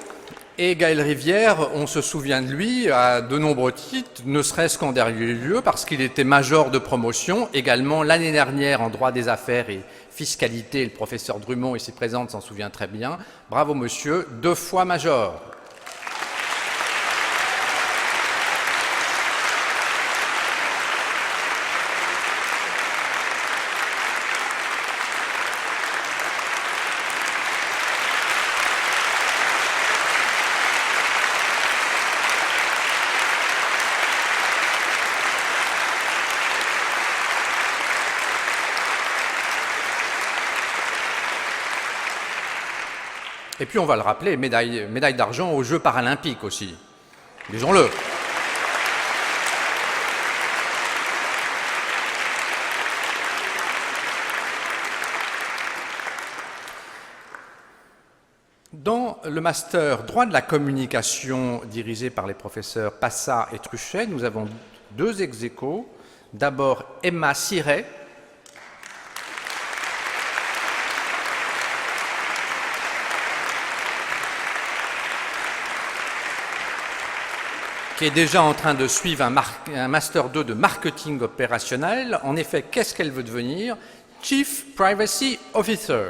Et Gaël Rivière, on se souvient de lui à de nombreux titres, ne serait-ce qu'en dernier lieu, parce qu'il était major de promotion, également l'année dernière en droit des affaires et fiscalité, le professeur Drummond, ici présent, s'en souvient très bien. Bravo monsieur, 2 fois major. Et puis on va le rappeler, médaille d'argent aux Jeux paralympiques aussi. Disons-le. Dans le master droit de la communication dirigé par les professeurs Passat et Truchet, nous avons 2 ex aequo. D'abord Emma Siret, qui est déjà en train de suivre un Master 2 de marketing opérationnel. En effet, qu'est-ce qu'elle veut devenir? Chief Privacy Officer,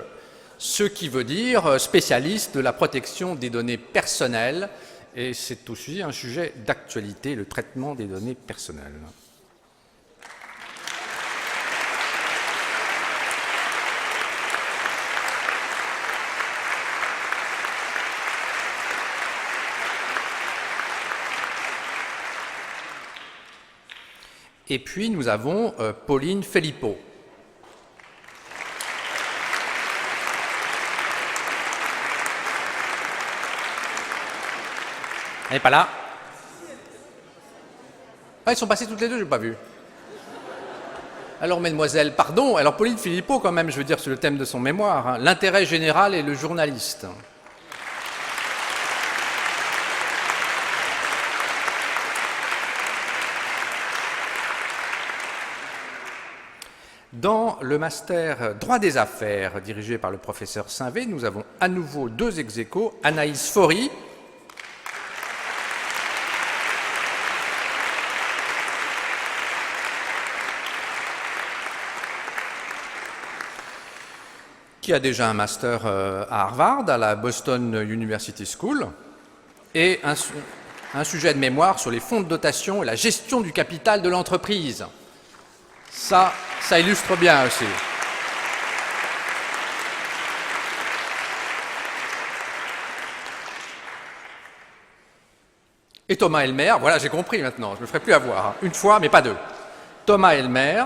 ce qui veut dire spécialiste de la protection des données personnelles. Et c'est aussi un sujet d'actualité, le traitement des données personnelles. Et puis nous avons Pauline Philippot. Elle n'est pas là. Ah, ils sont passés toutes les deux, je n'ai pas vu. Alors, mesdemoiselles, pardon. Alors, Pauline Philippot, quand même, je veux dire, sur le thème de son mémoire, hein, l'intérêt général et le journaliste. Dans le master droit des affaires dirigé par le professeur Saint-Vé, nous avons à nouveau 2 ex-aequo, Anaïs Faury, qui a déjà un master à Harvard, à la Boston University School, et un sujet de mémoire sur les fonds de dotation et la gestion du capital de l'entreprise. Ça illustre bien aussi. Et Thomas Elmer, voilà, j'ai compris maintenant, je ne me ferai plus avoir. Hein. Une fois, mais pas 2. Thomas Elmer,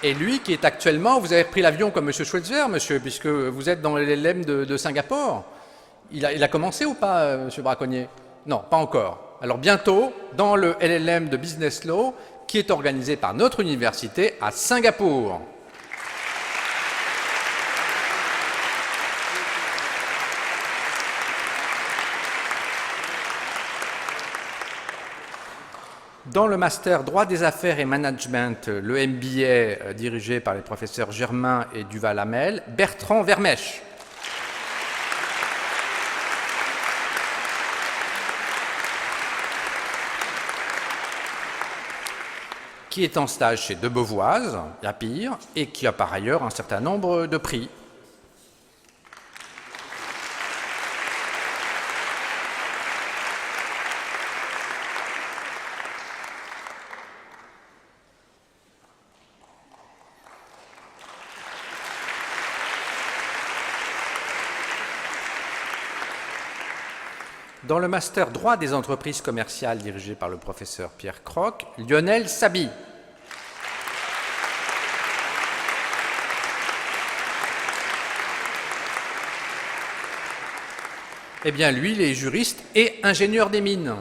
et lui qui est actuellement, vous avez pris l'avion comme M. Schweitzer, monsieur, puisque vous êtes dans l'LM de Singapour. Il a commencé ou pas, M. Braconnier? Non, pas encore. Alors bientôt, dans le LLM de Business Law, qui est organisé par notre université à Singapour. Dans le master droit des affaires et management, le MBA dirigé par les professeurs Germain et Duval-Hamel, Bertrand Vermèche. Qui est en stage chez De Beauvoise, à Pire, et qui a par ailleurs un certain nombre de prix. Dans le master droit des entreprises commerciales dirigé par le professeur Pierre Croc, Lionel Sabi. Eh bien, lui, il est juriste et ingénieur des mines.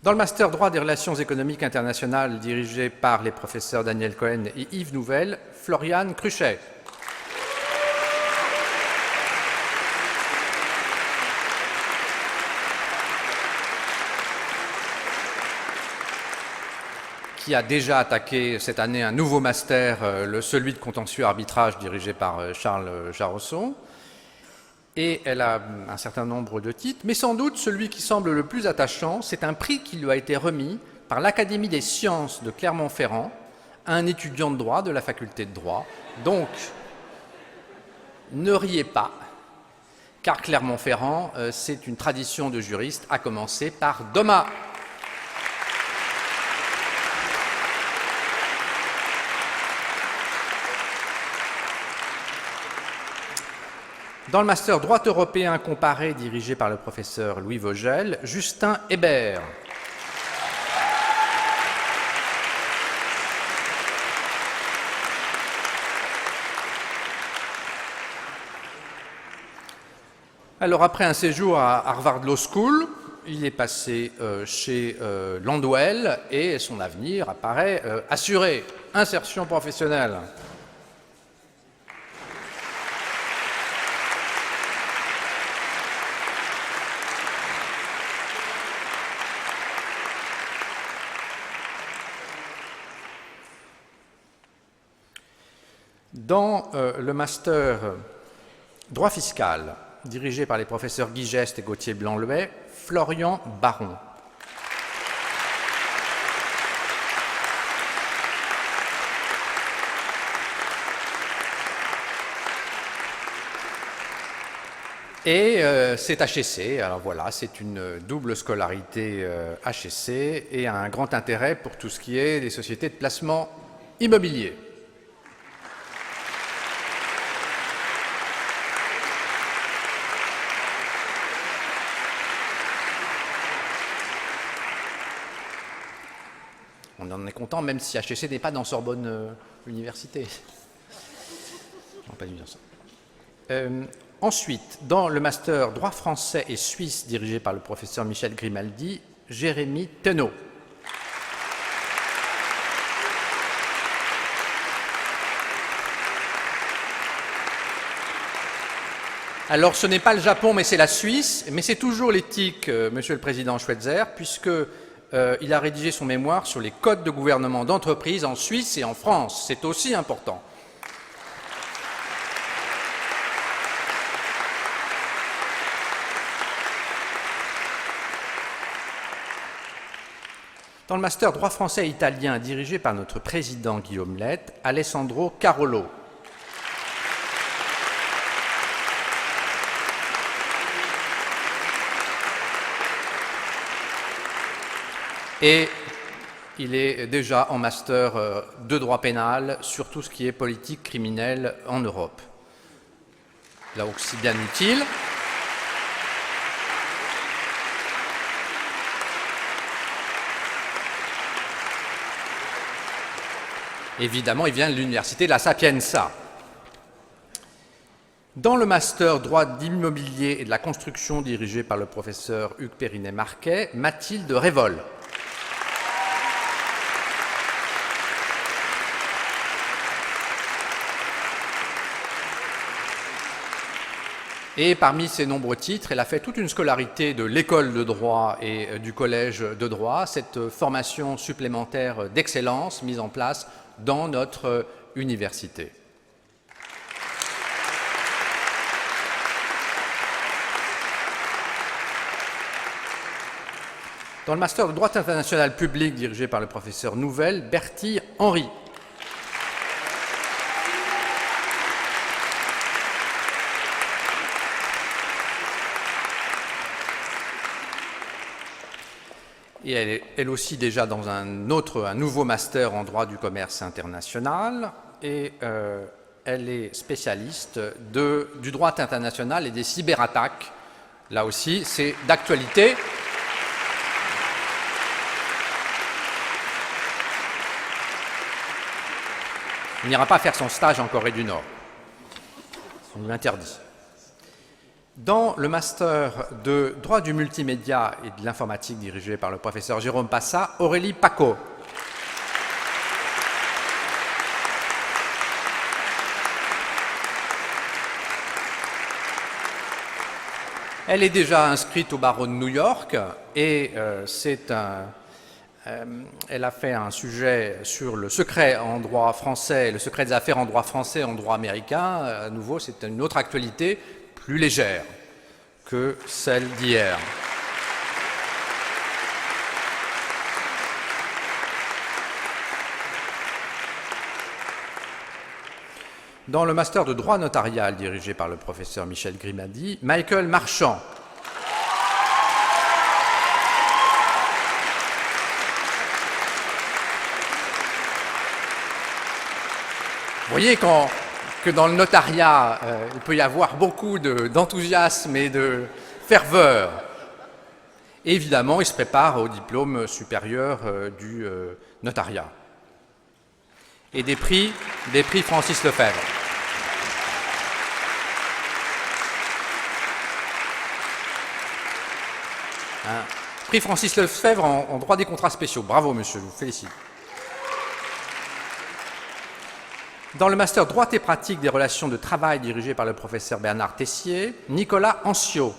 Dans le master droit des relations économiques internationales dirigé par les professeurs Daniel Cohen et Yves Nouvel, Floriane Cruchet. Qui a déjà attaqué cette année un nouveau master, celui de contentieux arbitrage dirigé par Charles Jarosson. Et elle a un certain nombre de titres, mais sans doute celui qui semble le plus attachant, c'est un prix qui lui a été remis par l'Académie des sciences de Clermont-Ferrand à un étudiant de droit de la faculté de droit. Donc, ne riez pas, car Clermont-Ferrand, c'est une tradition de juriste, à commencer par Doma. Dans le master droit européen comparé dirigé par le professeur Louis Vogel, Justin Hébert. Alors après un séjour à Harvard Law School, il est passé chez Landwell et son avenir apparaît assuré. Insertion professionnelle. Dans le master droit fiscal, dirigé par les professeurs Guy Geste et Gauthier Blanc-Lehay, Florian Baron. Et c'est HEC, alors voilà, c'est une double scolarité HEC et un grand intérêt pour tout ce qui est des sociétés de placement immobilier. On en est content, même si HEC n'est pas dans Sorbonne Université. Non, pas dire ça. Ensuite, dans le master droit français et suisse dirigé par le professeur Michel Grimaldi, Jérémy Thenot. Alors, ce n'est pas le Japon, mais c'est la Suisse, mais c'est toujours l'éthique, Monsieur le Président Schweitzer, puisqu'il a rédigé son mémoire sur les codes de gouvernement d'entreprise en Suisse et en France. C'est aussi important. Dans le master droit français et italien dirigé par notre président Guillaume Lett, Alessandro Carollo. Et il est déjà en master de droit pénal sur tout ce qui est politique criminelle en Europe. Là aussi bien utile. Évidemment, il vient de l'université de la Sapienza. Dans le master droit d'immobilier et de la construction dirigé par le professeur Hugues Périnet-Marquet, Mathilde Révol. Et parmi ses nombreux titres, elle a fait toute une scolarité de l'école de droit et du collège de droit, cette formation supplémentaire d'excellence mise en place dans notre université. Dans le master de droit international public dirigé par le professeur Nouvel, Bertille Henry. Et elle est elle aussi déjà dans un nouveau master en droit du commerce international, et elle est spécialiste du droit international et des cyberattaques. Là aussi, c'est d'actualité. Il n'ira pas faire son stage en Corée du Nord. On lui interdit. Dans le master de droit du multimédia et de l'informatique dirigé par le professeur Jérôme Passa, Aurélie Paco. Elle est déjà inscrite au barreau de New York et elle a fait un sujet sur le secret en droit français, le secret des affaires en droit français, en droit américain. À nouveau, c'est une autre actualité plus légère que celle d'hier. Dans le master de droit notarial dirigé par le professeur Michel Grimaldi, Michael Marchand. Vous voyez que dans le notariat, il peut y avoir beaucoup d'enthousiasme et de ferveur. Et évidemment, il se prépare au diplôme supérieur du notariat. Et des prix Francis Lefebvre. Prix Francis Lefebvre en droit des contrats spéciaux. Bravo, monsieur, je vous félicite. Dans le master droit et pratique des relations de travail dirigé par le professeur Bernard Tessier, Nicolas Ancio.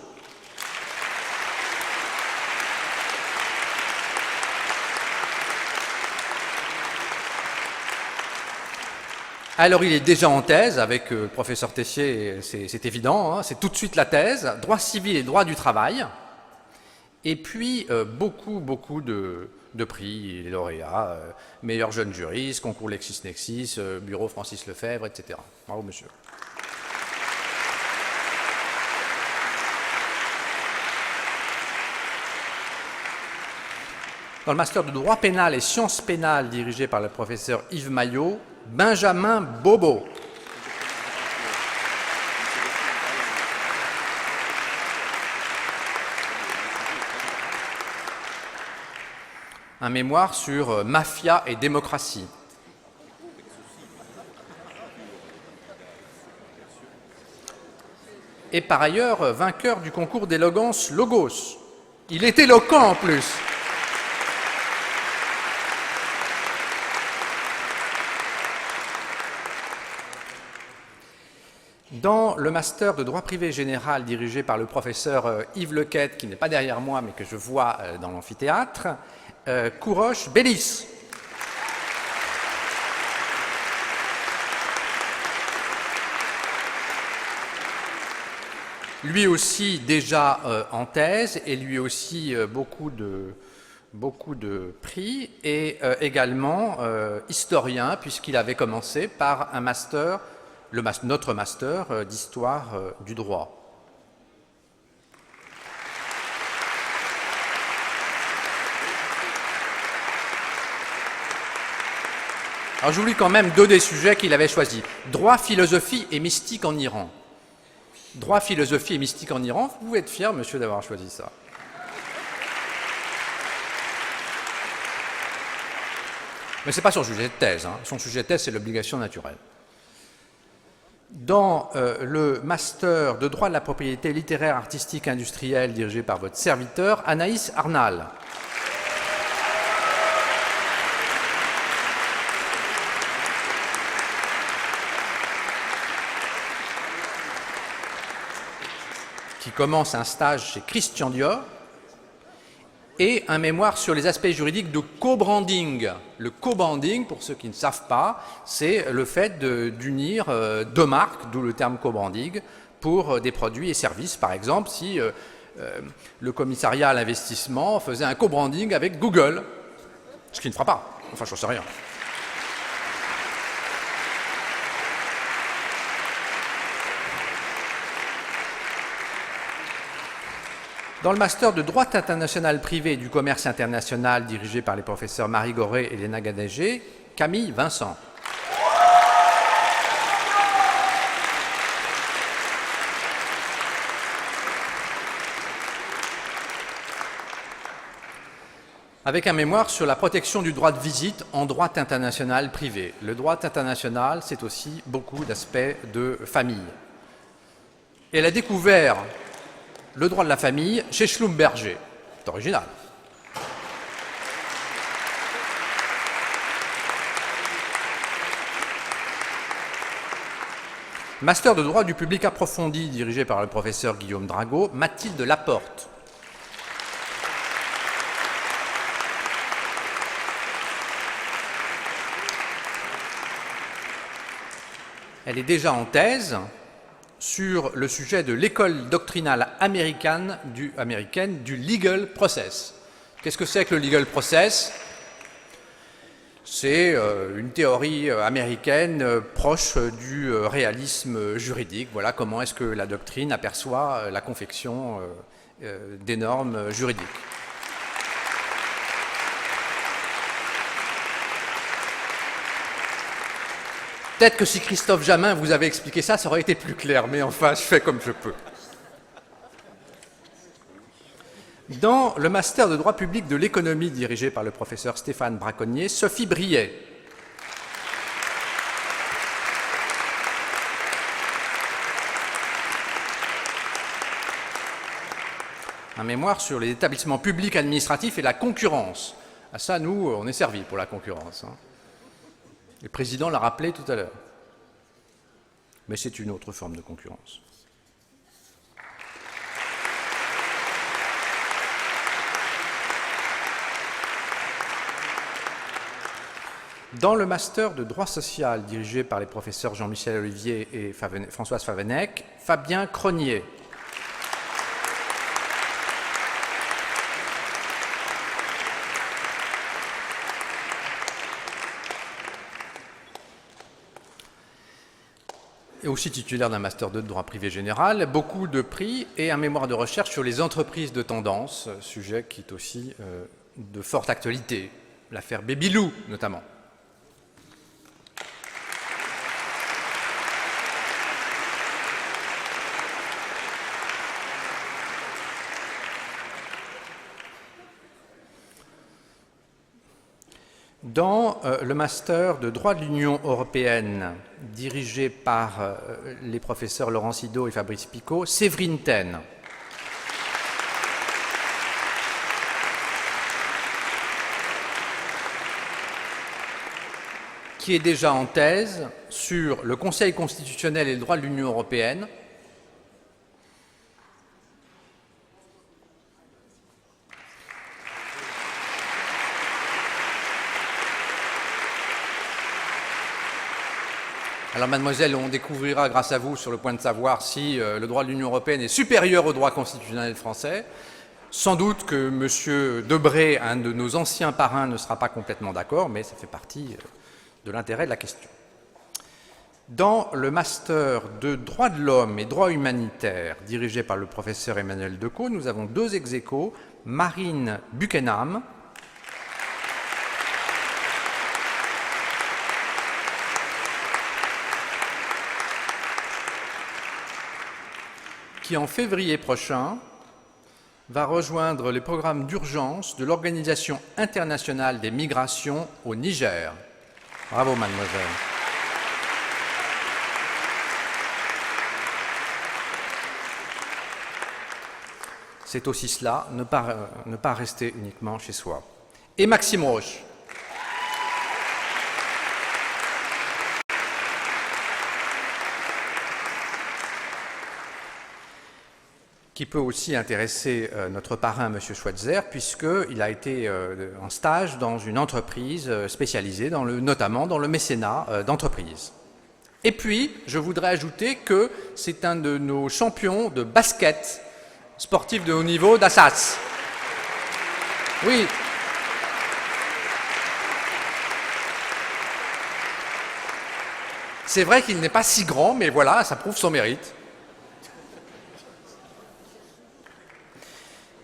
Alors, il est déjà en thèse avec le professeur Tessier, c'est évident, hein, c'est tout de suite la thèse, droit civil et droit du travail, et puis beaucoup de prix, les lauréats, meilleur jeune juriste, concours LexisNexis, bureau Francis Lefebvre, etc. Bravo, monsieur. Dans le master de droit pénal et sciences pénales dirigé par le professeur Yves Maillot, Benjamin Bobo. un mémoire sur mafia et démocratie. Et par ailleurs, vainqueur du concours d'éloquence Logos. Il est éloquent en plus. Dans le master de droit privé général dirigé par le professeur Yves Lequette, qui n'est pas derrière moi mais que je vois dans l'amphithéâtre, Kourosh Bellis. Lui aussi déjà en thèse et lui aussi beaucoup de prix et également historien puisqu'il avait commencé par un master, notre master d'histoire du droit. Alors je vous lis quand même deux des sujets qu'il avait choisis. Droit, philosophie et mystique en Iran. Droit, philosophie et mystique en Iran, vous pouvez être fier, monsieur, d'avoir choisi ça. Mais ce n'est pas son sujet de thèse. Hein. Son sujet de thèse, c'est l'obligation naturelle. Dans le master de droit de la propriété littéraire, artistique, industrielle, dirigé par votre serviteur, Anaïs Arnal. Qui commence un stage chez Christian Dior, et un mémoire sur les aspects juridiques de co-branding. Le co-branding, pour ceux qui ne savent pas, c'est le fait d'unir deux marques, d'où le terme co-branding, pour des produits et services. Par exemple, si le commissariat à l'investissement faisait un co-branding avec Google, ce qu'il ne fera pas, enfin je n'en sais rien. Dans le master de droit international privé et du commerce international dirigé par les professeurs Marie Goré et Léna Gadegé, Camille Vincent. Avec un mémoire sur la protection du droit de visite en droit international privé. Le droit international, c'est aussi beaucoup d'aspects de famille. Et elle a découvert le droit de la famille chez Schlumberger. C'est original. Master de droit du public approfondi dirigé par le professeur Guillaume Drago, Mathilde Laporte. Elle est déjà en thèse sur le sujet de l'école doctrinale américaine du legal process. Qu'est-ce que c'est que le legal process? C'est une théorie américaine proche du réalisme juridique. Voilà comment est-ce que la doctrine aperçoit la confection des normes juridiques. Peut-être que si Christophe Jamin vous avait expliqué ça, ça aurait été plus clair, mais enfin, je fais comme je peux. Dans le master de droit public de l'économie dirigé par le professeur Stéphane Braconnier, Sophie Briet. Un mémoire sur les établissements publics administratifs et la concurrence. À ça, nous, on est servis pour la concurrence. Hein. Le président l'a rappelé tout à l'heure. Mais c'est une autre forme de concurrence. Dans le master de droit social dirigé par les professeurs Jean-Michel Olivier et Françoise Favenec, Fabien Cronier. Et aussi titulaire d'un master 2 de droit privé général, beaucoup de prix et un mémoire de recherche sur les entreprises de tendance, sujet qui est aussi de forte actualité, l'affaire Babylou notamment. Dans le master de droit de l'Union européenne, dirigé par les professeurs Laurent Sido et Fabrice Picot, Séverine Taine. Qui est déjà en thèse sur le Conseil constitutionnel et le droit de l'Union européenne. Alors, mademoiselle, on découvrira grâce à vous sur le point de savoir si le droit de l'Union européenne est supérieur au droit constitutionnel français. Sans doute que M. Debré, un de nos anciens parrains, ne sera pas complètement d'accord, mais ça fait partie de l'intérêt de la question. Dans le master de droit de l'homme et droit humanitaire, dirigé par le professeur Emmanuel Decaux, nous avons 2 ex-aequo, Marine Buchenham, qui en février prochain va rejoindre les programmes d'urgence de l'Organisation internationale des migrations au Niger. Bravo, mademoiselle. C'est aussi cela, ne pas rester uniquement chez soi. Et Maxime Roche. Qui peut aussi intéresser notre parrain, M. Schweitzer, puisqu'il a été en stage dans une entreprise spécialisée, notamment dans le mécénat d'entreprise. Et puis, je voudrais ajouter que c'est un de nos champions de basket sportif de haut niveau d'Assas. Oui. C'est vrai qu'il n'est pas si grand, mais voilà, ça prouve son mérite.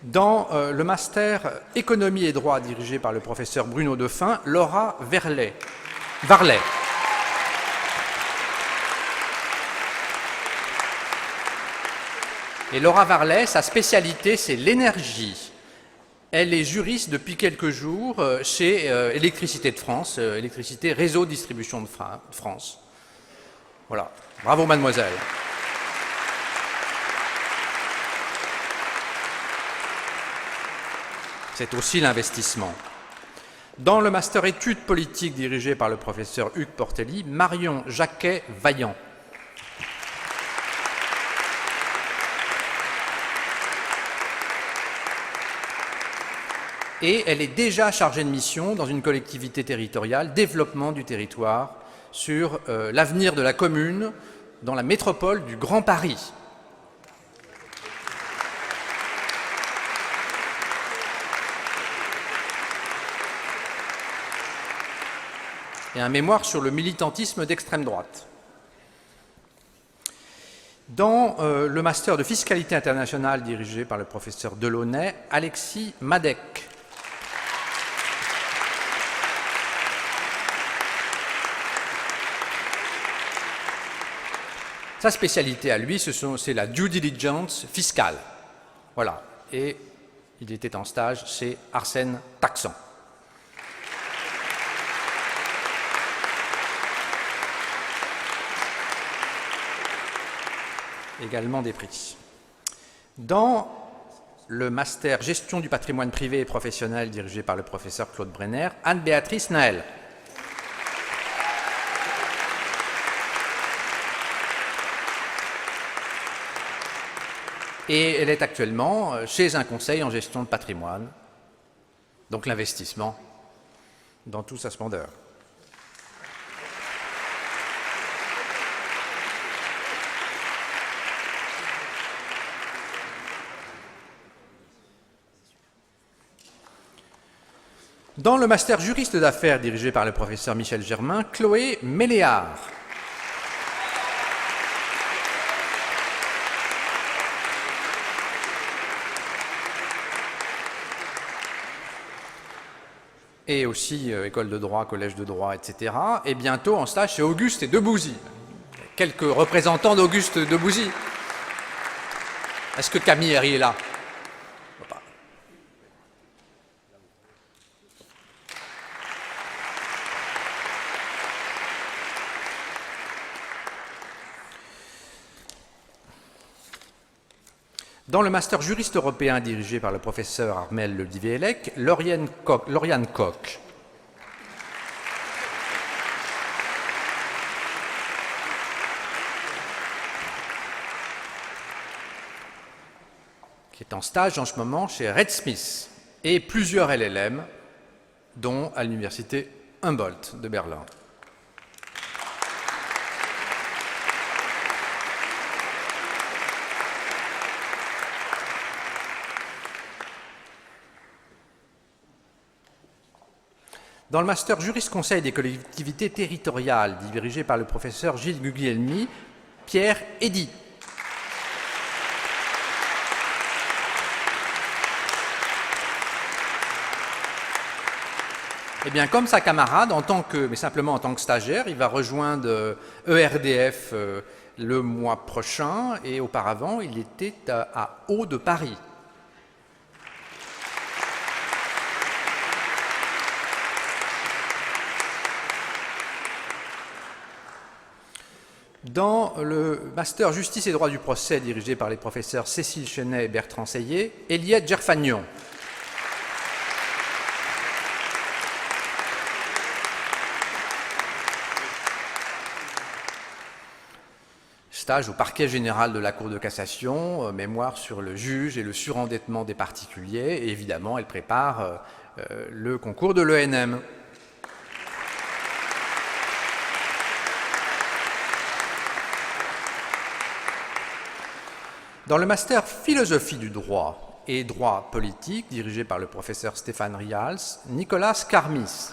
Dans le master économie et droit dirigé par le professeur Bruno Defin, Laura Varlet. Et Laura Varlet, sa spécialité, c'est l'énergie. Elle est juriste depuis quelques jours chez Électricité de France, Électricité Réseau Distribution de France. Voilà. Bravo, mademoiselle. C'est aussi l'investissement. Dans le master études politiques dirigé par le professeur Hugues Portelli, Marion Jacquet-Vaillant. Et elle est déjà chargée de mission dans une collectivité territoriale, développement du territoire, sur l'avenir de la commune dans la métropole du Grand Paris. Et un mémoire sur le militantisme d'extrême droite. Dans le master de fiscalité internationale dirigé par le professeur Delaunay, Alexis Madec. Sa spécialité à lui, c'est la due diligence fiscale. Voilà. Et il était en stage chez Arsène Taxan. Également des prix. Dans le master gestion du patrimoine privé et professionnel dirigé par le professeur Claude Brenner, Anne-Béatrice Naël. Et elle est actuellement chez un conseil en gestion de patrimoine, donc l'investissement dans toute sa splendeur. Dans le master juriste d'affaires dirigé par le professeur Michel Germain, Chloé Méléard. Et aussi école de droit, collège de droit, etc. Et bientôt en stage chez Auguste et Debouzy. Quelques représentants d'Auguste Debouzy. Est-ce que Camille Herry est là? Dans le master juriste européen dirigé par le professeur Armel Ledivielec, Lauriane Koch. Qui est en stage en ce moment chez Red Smith, et plusieurs LLM, dont à l'université Humboldt de Berlin. Dans le master juriste conseil des collectivités territoriales, dirigé par le professeur Gilles Guglielmi, Pierre Eddy. Eh bien, comme sa camarade, mais simplement en tant que stagiaire, il va rejoindre ERDF le mois prochain, et auparavant, il était à Haut de Paris. Dans le master Justice et droit du procès, dirigé par les professeurs Cécile Chenet et Bertrand Seillet, Eliette Gerfagnon. Stage au parquet général de la Cour de cassation, mémoire sur le juge et le surendettement des particuliers, et évidemment, elle prépare le concours de l'ENM. Dans le master philosophie du droit et droit politique, dirigé par le professeur Stéphane Rials, Nicolas Carmis.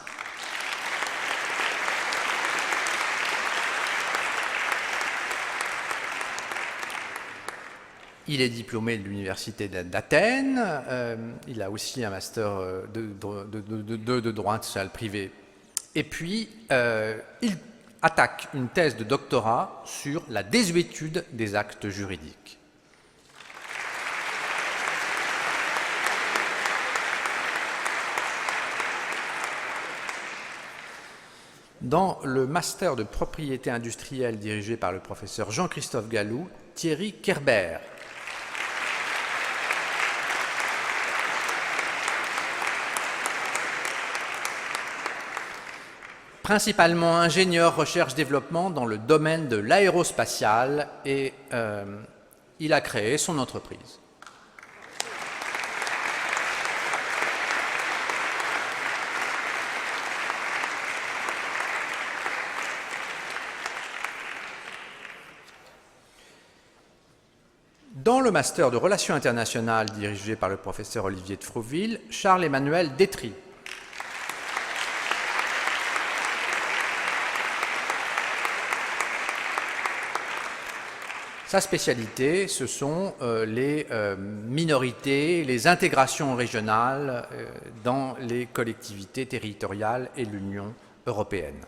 Il est diplômé de l'université d'Athènes, il a aussi un master de droit international privé. Et puis, il attaque une thèse de doctorat sur la désuétude des actes juridiques. Dans le master de propriété industrielle dirigé par le professeur Jean-Christophe Gallou, Thierry Kerber. Principalement ingénieur recherche-développement dans le domaine de l'aérospatial, et il a créé son entreprise. Dans le master de relations internationales dirigé par le professeur Olivier de Frouville, Charles-Emmanuel Détry. Sa spécialité, ce sont les minorités, les intégrations régionales dans les collectivités territoriales et l'Union européenne.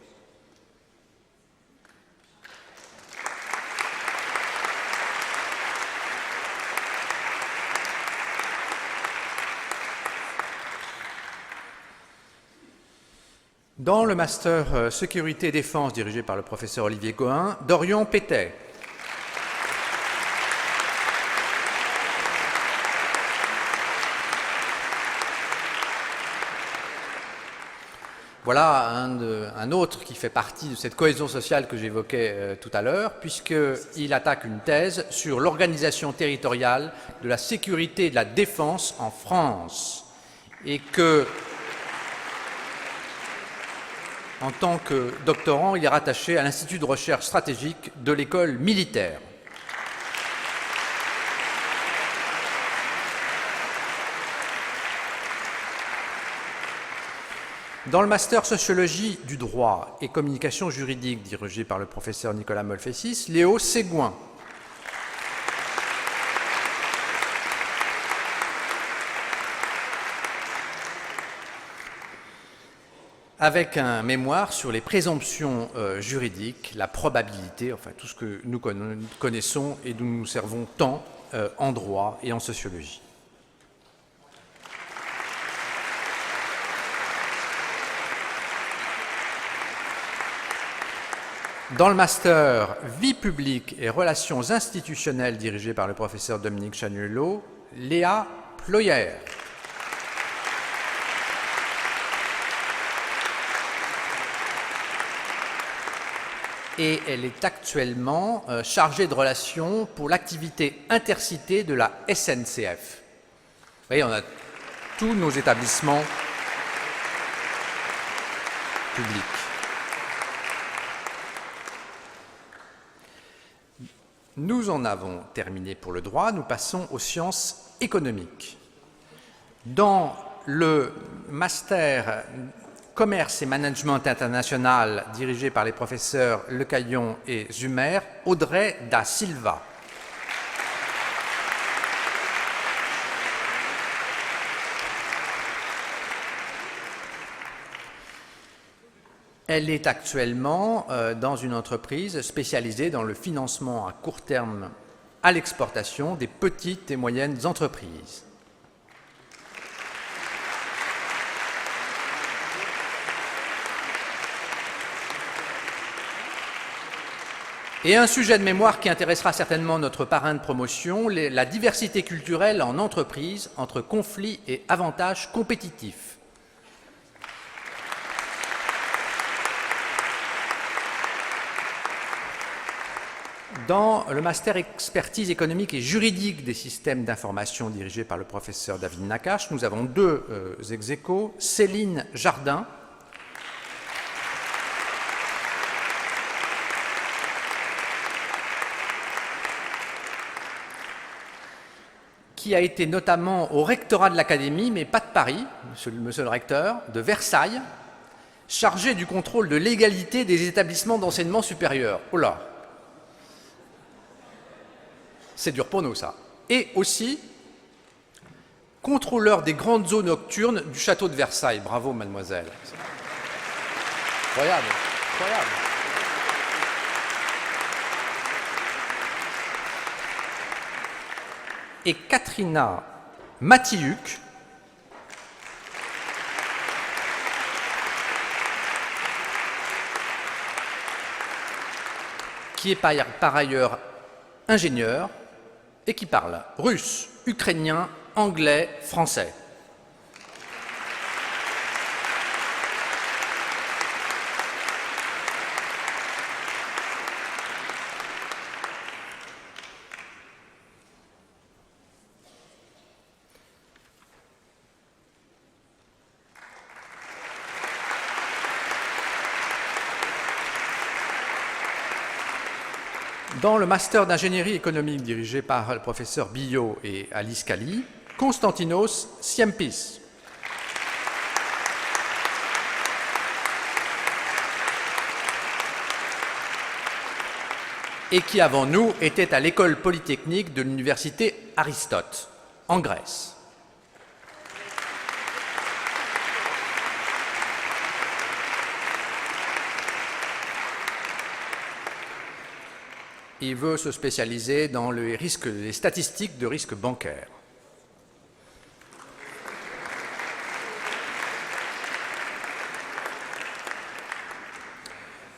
Dans le master sécurité et défense dirigé par le professeur Olivier Cohen, Dorian Pétet. Voilà un autre qui fait partie de cette cohésion sociale que j'évoquais tout à l'heure, puisqu'il attaque une thèse sur l'organisation territoriale de la sécurité et de la défense en France, et que, en tant que doctorant, il est rattaché à l'Institut de recherche stratégique de l'école militaire. Dans le master sociologie du droit et communication juridique dirigé par le professeur Nicolas Molfessis, Léo Ségouin. Avec un mémoire sur les présomptions juridiques, la probabilité, enfin tout ce que nous connaissons et dont nous nous servons tant en droit et en sociologie. Dans le master Vie publique et relations institutionnelles dirigé par le professeur Dominique Chanuelot, Léa Ployer. Et elle est actuellement chargée de relations pour l'activité intercité de la SNCF. Vous voyez, on a tous nos établissements publics. Nous en avons terminé pour le droit, nous passons aux sciences économiques. Dans le master Commerce et Management International dirigé par les professeurs Lecaillon et Zumer, Audrey da Silva. Elle est actuellement dans une entreprise spécialisée dans le financement à court terme à l'exportation des petites et moyennes entreprises. Et un sujet de mémoire qui intéressera certainement notre parrain de promotion, la diversité culturelle en entreprise entre conflits et avantages compétitifs. Dans le master expertise économique et juridique des systèmes d'information dirigé par le professeur David Nakache, nous avons deux ex-aequo, Céline Jardin, qui a été notamment au rectorat de l'Académie, mais pas de Paris, monsieur le recteur, de Versailles, chargé du contrôle de l'égalité des établissements d'enseignement supérieur. Oh là! C'est dur pour nous, ça. Et aussi, contrôleur des grandes eaux nocturnes du château de Versailles. Bravo, mademoiselle. Incroyable, incroyable. Et Katrina Mathiuk, qui est par ailleurs ingénieur et qui parle russe, ukrainien, anglais, français. Dans le master d'ingénierie économique dirigé par le professeur Billot et Alice Kali, Konstantinos Siempis. Et qui, avant nous, était à l'école polytechnique de l'université Aristote, en Grèce. Il veut se spécialiser dans les statistiques de risque bancaire.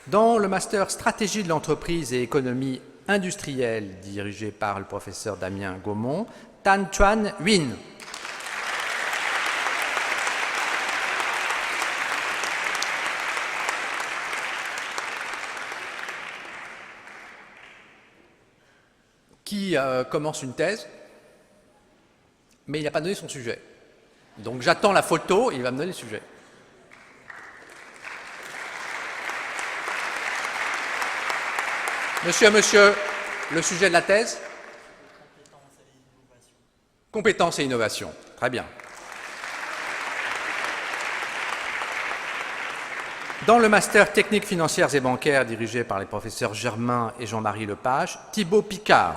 Dans le master stratégie de l'entreprise et économie industrielle dirigé par le professeur Damien Gaumont, Tan Chuan Huynh. Qui commence une thèse, mais il n'a pas donné son sujet. Donc j'attends la photo et il va me donner le sujet. Monsieur, le sujet de la thèse? Compétences et innovation. Très bien. Dans le master techniques financières et bancaires dirigé par les professeurs Germain et Jean-Marie Lepage, Thibaut Picard.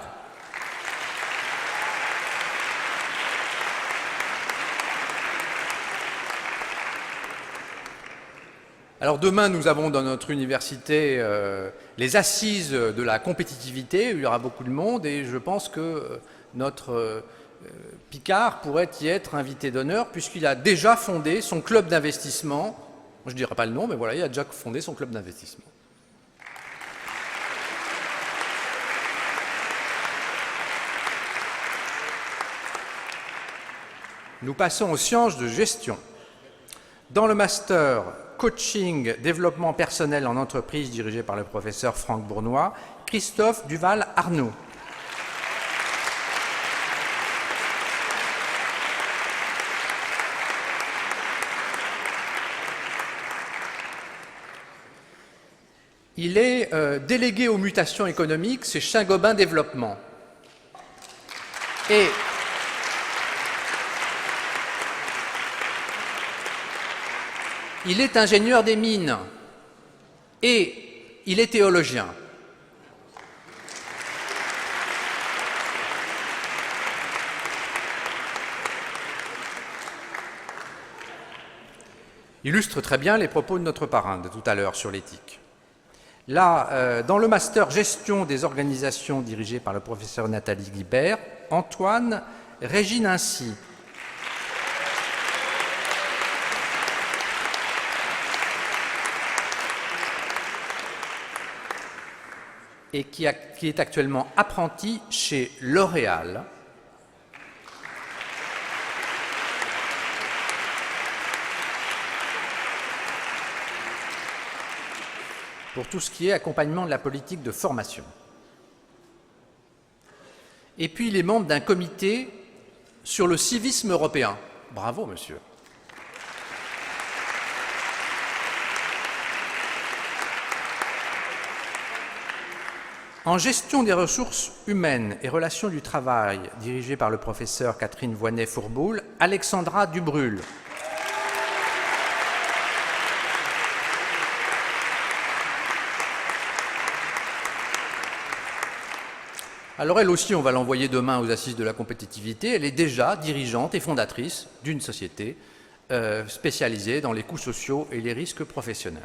Alors demain, nous avons dans notre université les assises de la compétitivité, où il y aura beaucoup de monde, et je pense que notre Picard pourrait y être invité d'honneur, puisqu'il a déjà fondé son club d'investissement. Je ne dirai pas le nom, mais voilà, il a déjà fondé son club d'investissement. Nous passons aux sciences de gestion. Dans le master Coaching, développement personnel en entreprise dirigé par le professeur Franck Bournois, Christophe Duval-Arnaud. Il est délégué aux mutations économiques chez Saint-Gobain Développement. Et il est ingénieur des mines et il est théologien. Illustre très bien les propos de notre parrain de tout à l'heure sur l'éthique. Là, dans le master gestion des organisations dirigé par le professeur Nathalie Guibert, Antoine régine ainsi. Et qui est actuellement apprenti chez L'Oréal. Pour tout ce qui est accompagnement de la politique de formation. Et puis il est membre d'un comité sur le civisme européen. Bravo, monsieur. En gestion des ressources humaines et relations du travail, dirigé par le professeur Catherine Voynet-Fourboul, Alexandra Dubrul. Alors elle aussi, on va l'envoyer demain aux Assises de la compétitivité. Elle est déjà dirigeante et fondatrice d'une société spécialisée dans les coûts sociaux et les risques professionnels.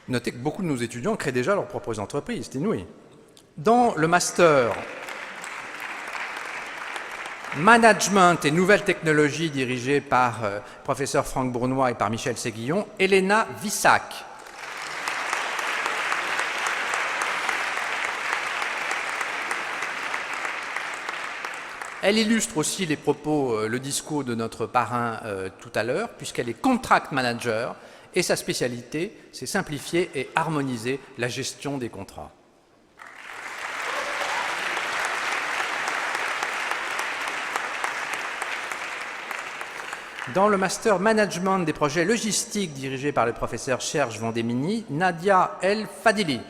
Notez que beaucoup de nos étudiants créent déjà leurs propres entreprises, c'est inouï. Dans le master Management et Nouvelles Technologies dirigé par professeur Franck Bournois et par Michel Séguillon, Elena Vissac. Elle illustre aussi les propos, le discours de notre parrain tout à l'heure, puisqu'elle est contract manager et sa spécialité, c'est simplifier et harmoniser la gestion des contrats. Dans le master management des projets logistiques dirigé par le professeur Serge Vendémini, Nadia El Fadili.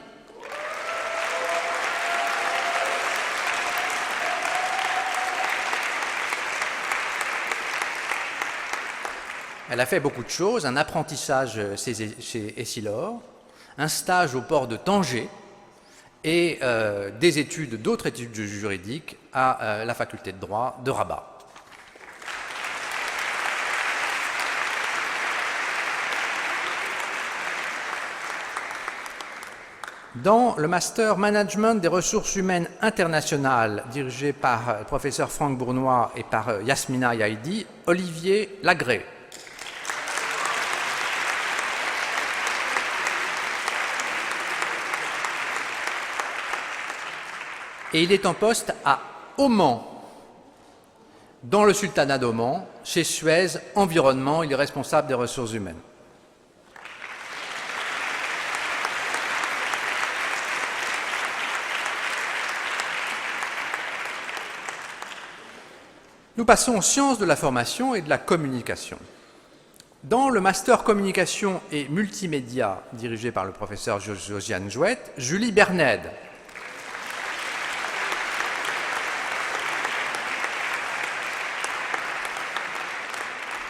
Elle a fait beaucoup de choses, un apprentissage chez Essilor, un stage au port de Tanger et d'autres études juridiques à la faculté de droit de Rabat. Dans le master management des ressources humaines internationales dirigé par le professeur Franck Bournois et par Yasmina Yaidi, Olivier Lagré. Et il est en poste à Oman, dans le sultanat d'Oman, chez Suez Environnement, il est responsable des ressources humaines. Nous passons aux sciences de la formation et de la communication. Dans le master communication et multimédia, dirigé par le professeur Josiane Jouette, Julie Berned.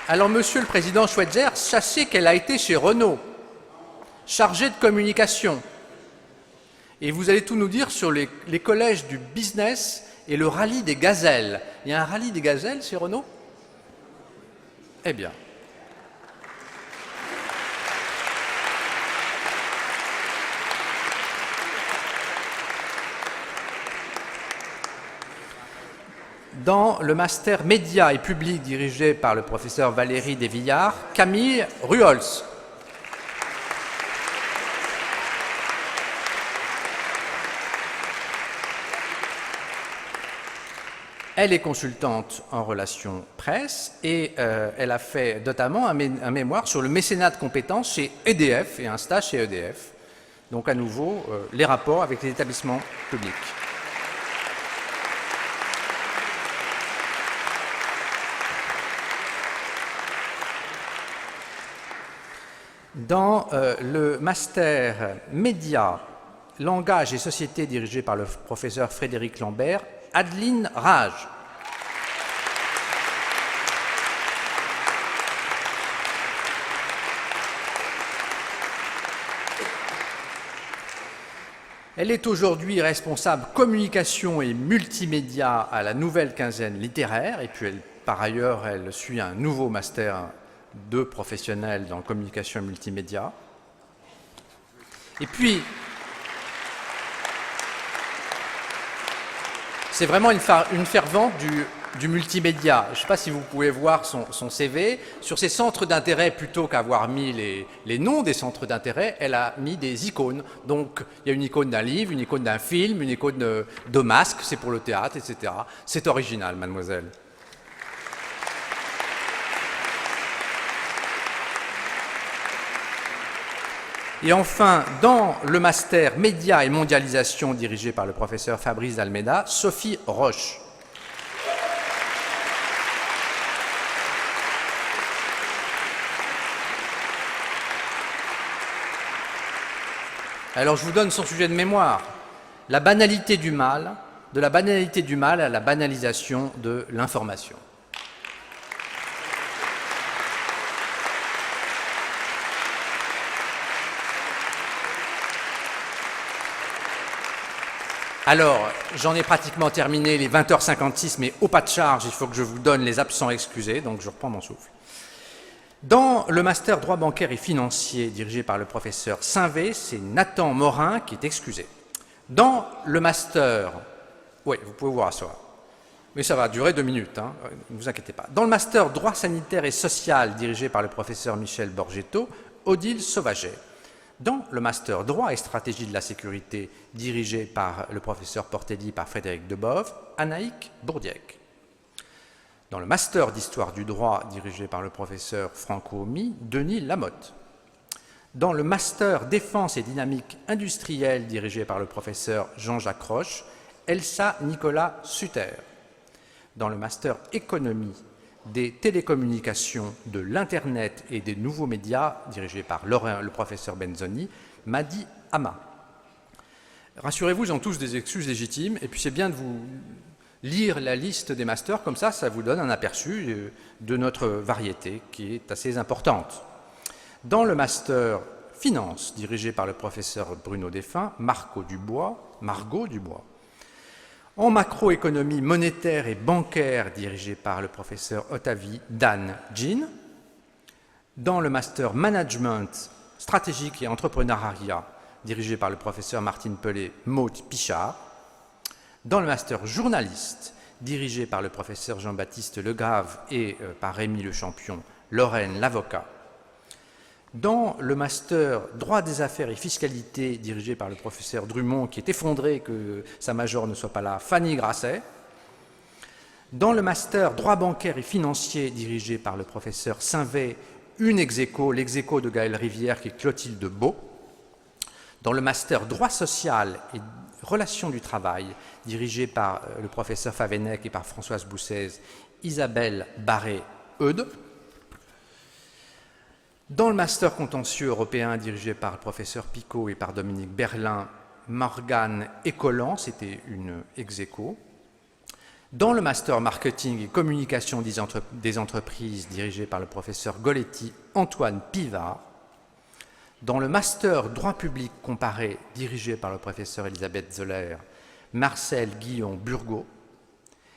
Alors, Monsieur le Président Schweitzer, sachez qu'elle a été chez Renault, chargée de communication. Et vous allez tout nous dire sur les collèges du business et le rallye des gazelles. Il y a un rallye des gazelles chez Renault? Eh bien. Dans le master médias et public dirigé par le professeur Valérie Desvillards, Camille Ruols. Elle est consultante en relations presse et elle a fait notamment un mémoire sur le mécénat de compétences chez EDF et un stage chez EDF. Donc à nouveau, les rapports avec les établissements publics. Dans le master médias, langage et société dirigé par le professeur Frédéric Lambert, Adeline Rage. Elle est aujourd'hui responsable communication et multimédia à la Nouvelle Quinzaine littéraire et puis par ailleurs elle suit un nouveau master de professionnels dans communication et multimédia. Et puis, c'est vraiment une fervente du multimédia. Je ne sais pas si vous pouvez voir son CV. Sur ses centres d'intérêt, plutôt qu'avoir mis les noms des centres d'intérêt, elle a mis des icônes. Donc, il y a une icône d'un livre, une icône d'un film, une icône de masque, c'est pour le théâtre, etc. C'est original, mademoiselle. Et enfin, dans le master Médias et mondialisation dirigé par le professeur Fabrice d'Almeida, Sophie Roche. Alors je vous donne son sujet de mémoire, la banalité du mal, de la banalité du mal à la banalisation de l'information. Alors, j'en ai pratiquement terminé les 20h56, mais au pas de charge, il faut que je vous donne les absents excusés, donc je reprends mon souffle. Dans le master droit bancaire et financier dirigé par le professeur Saint-Vé, c'est Nathan Morin qui est excusé. Dans le master, oui, vous pouvez vous rasseoir, mais ça va durer 2 minutes, hein, ne vous inquiétez pas. Dans le master droit sanitaire et social dirigé par le professeur Michel Borgetto, Odile Sauvaget. Dans le master droit et stratégie de la sécurité dirigé par le professeur Portelli par Frédéric Debove, Anaïk Bourdiec. Dans le master d'histoire du droit dirigé par le professeur Franco Omi, Denis Lamotte. Dans le master défense et dynamique industrielle dirigé par le professeur Jean-Jacques Roche, Elsa Nicolas Sutter. Dans le master économie des télécommunications, de l'Internet et des nouveaux médias, dirigé par le professeur Benzoni, Madi Hama. Rassurez-vous, ils ont tous des excuses légitimes, et puis c'est bien de vous lire la liste des masters, comme ça vous donne un aperçu de notre variété, qui est assez importante. Dans le master finance, dirigé par le professeur Bruno Défunt, Margot Dubois, en macroéconomie monétaire et bancaire, dirigé par le professeur Otavi Dan Jean. Dans le master management stratégique et entrepreneuriat, dirigé par le professeur Martine Pellet, Maud Pichard. Dans le master journaliste, dirigé par le professeur Jean-Baptiste Legrave et par Rémi Le Champion, Lorraine Lavocat. Dans le master droit des affaires et fiscalité, dirigé par le professeur Drummond, qui est effondré que sa majeure ne soit pas là, Fanny Grasset. Dans le master droit bancaire et financier, dirigé par le professeur Saint-Vé, une ex-aequo, l'ex-aequo de Gaël Rivière, qui est Clotilde Beau. Dans le master droit social et relations du travail, dirigé par le professeur Favenec et par Françoise Boussez, Isabelle Barré-Eudes. Dans le master contentieux européen, dirigé par le professeur Picot et par Dominique Berlin, Morgane Écolan, c'était une ex-aequo. Dans le master marketing et communication des entreprises, dirigé par le professeur Goletti, Antoine Pivard. Dans le master droit public comparé, dirigé par le professeur Elisabeth Zoller, Marcel Guillon-Burgot.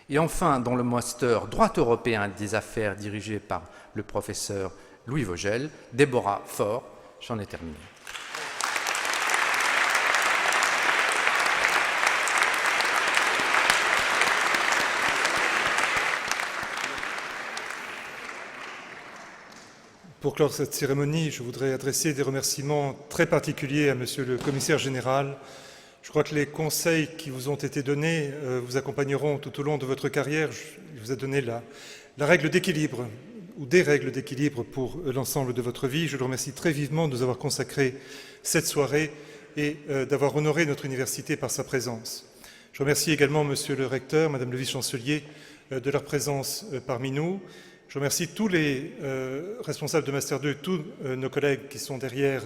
Et enfin, dans le master droit européen des affaires, dirigé par le professeur Louis Vogel, Déborah Faure. J'en ai terminé. Pour clore cette cérémonie, je voudrais adresser des remerciements très particuliers à Monsieur le Commissaire général, Je crois que les conseils qui vous ont été donnés vous accompagneront tout au long de votre carrière. Il vous a donné la règle d'équilibre, ou des règles d'équilibre pour l'ensemble de votre vie. Je le remercie très vivement de nous avoir consacré cette soirée et d'avoir honoré notre université par sa présence. Je remercie également Monsieur le recteur, Madame le vice-chancelier, de leur présence parmi nous. Je remercie tous les responsables de Master 2, tous nos collègues qui sont derrière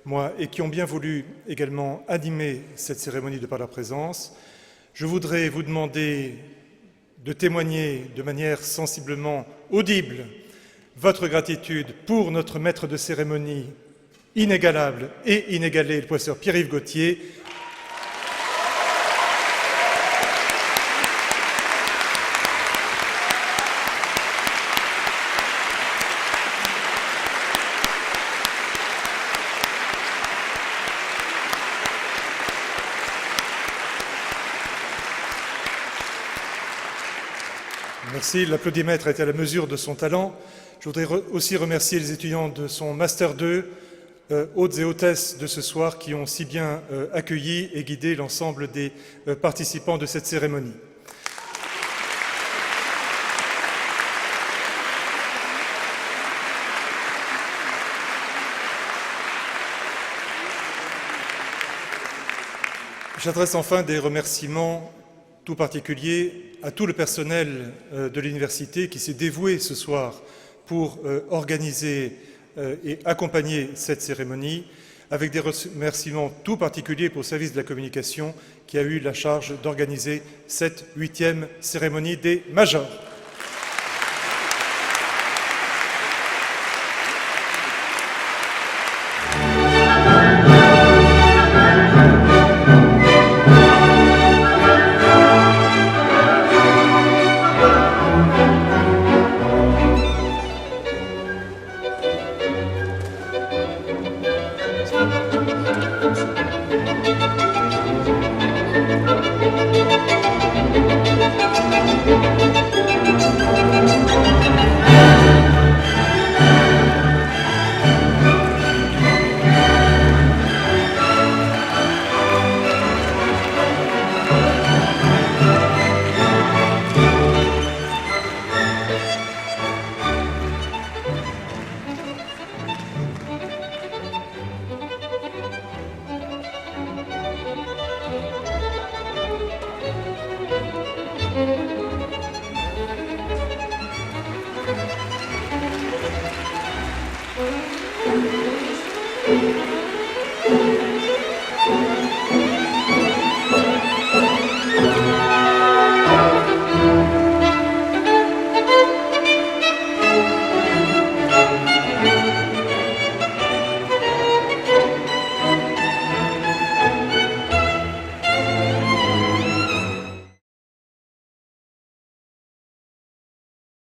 moi et qui ont bien voulu également animer cette cérémonie de par leur présence. Je voudrais vous demander de témoigner de manière sensiblement audible votre gratitude pour notre maître de cérémonie inégalable et inégalé, le professeur Pierre-Yves Gauthier. Merci, l'applaudimètre a été à la mesure de son talent. Je voudrais aussi remercier les étudiants de son Master 2, hôtes et hôtesses de ce soir, qui ont si bien accueilli et guidé l'ensemble des participants de cette cérémonie. J'adresse enfin des remerciements tout particuliers à tout le personnel de l'université qui s'est dévoué ce soir pour organiser et accompagner cette cérémonie, avec des remerciements tout particuliers pour le service de la communication qui a eu la charge d'organiser cette 8e cérémonie des majors.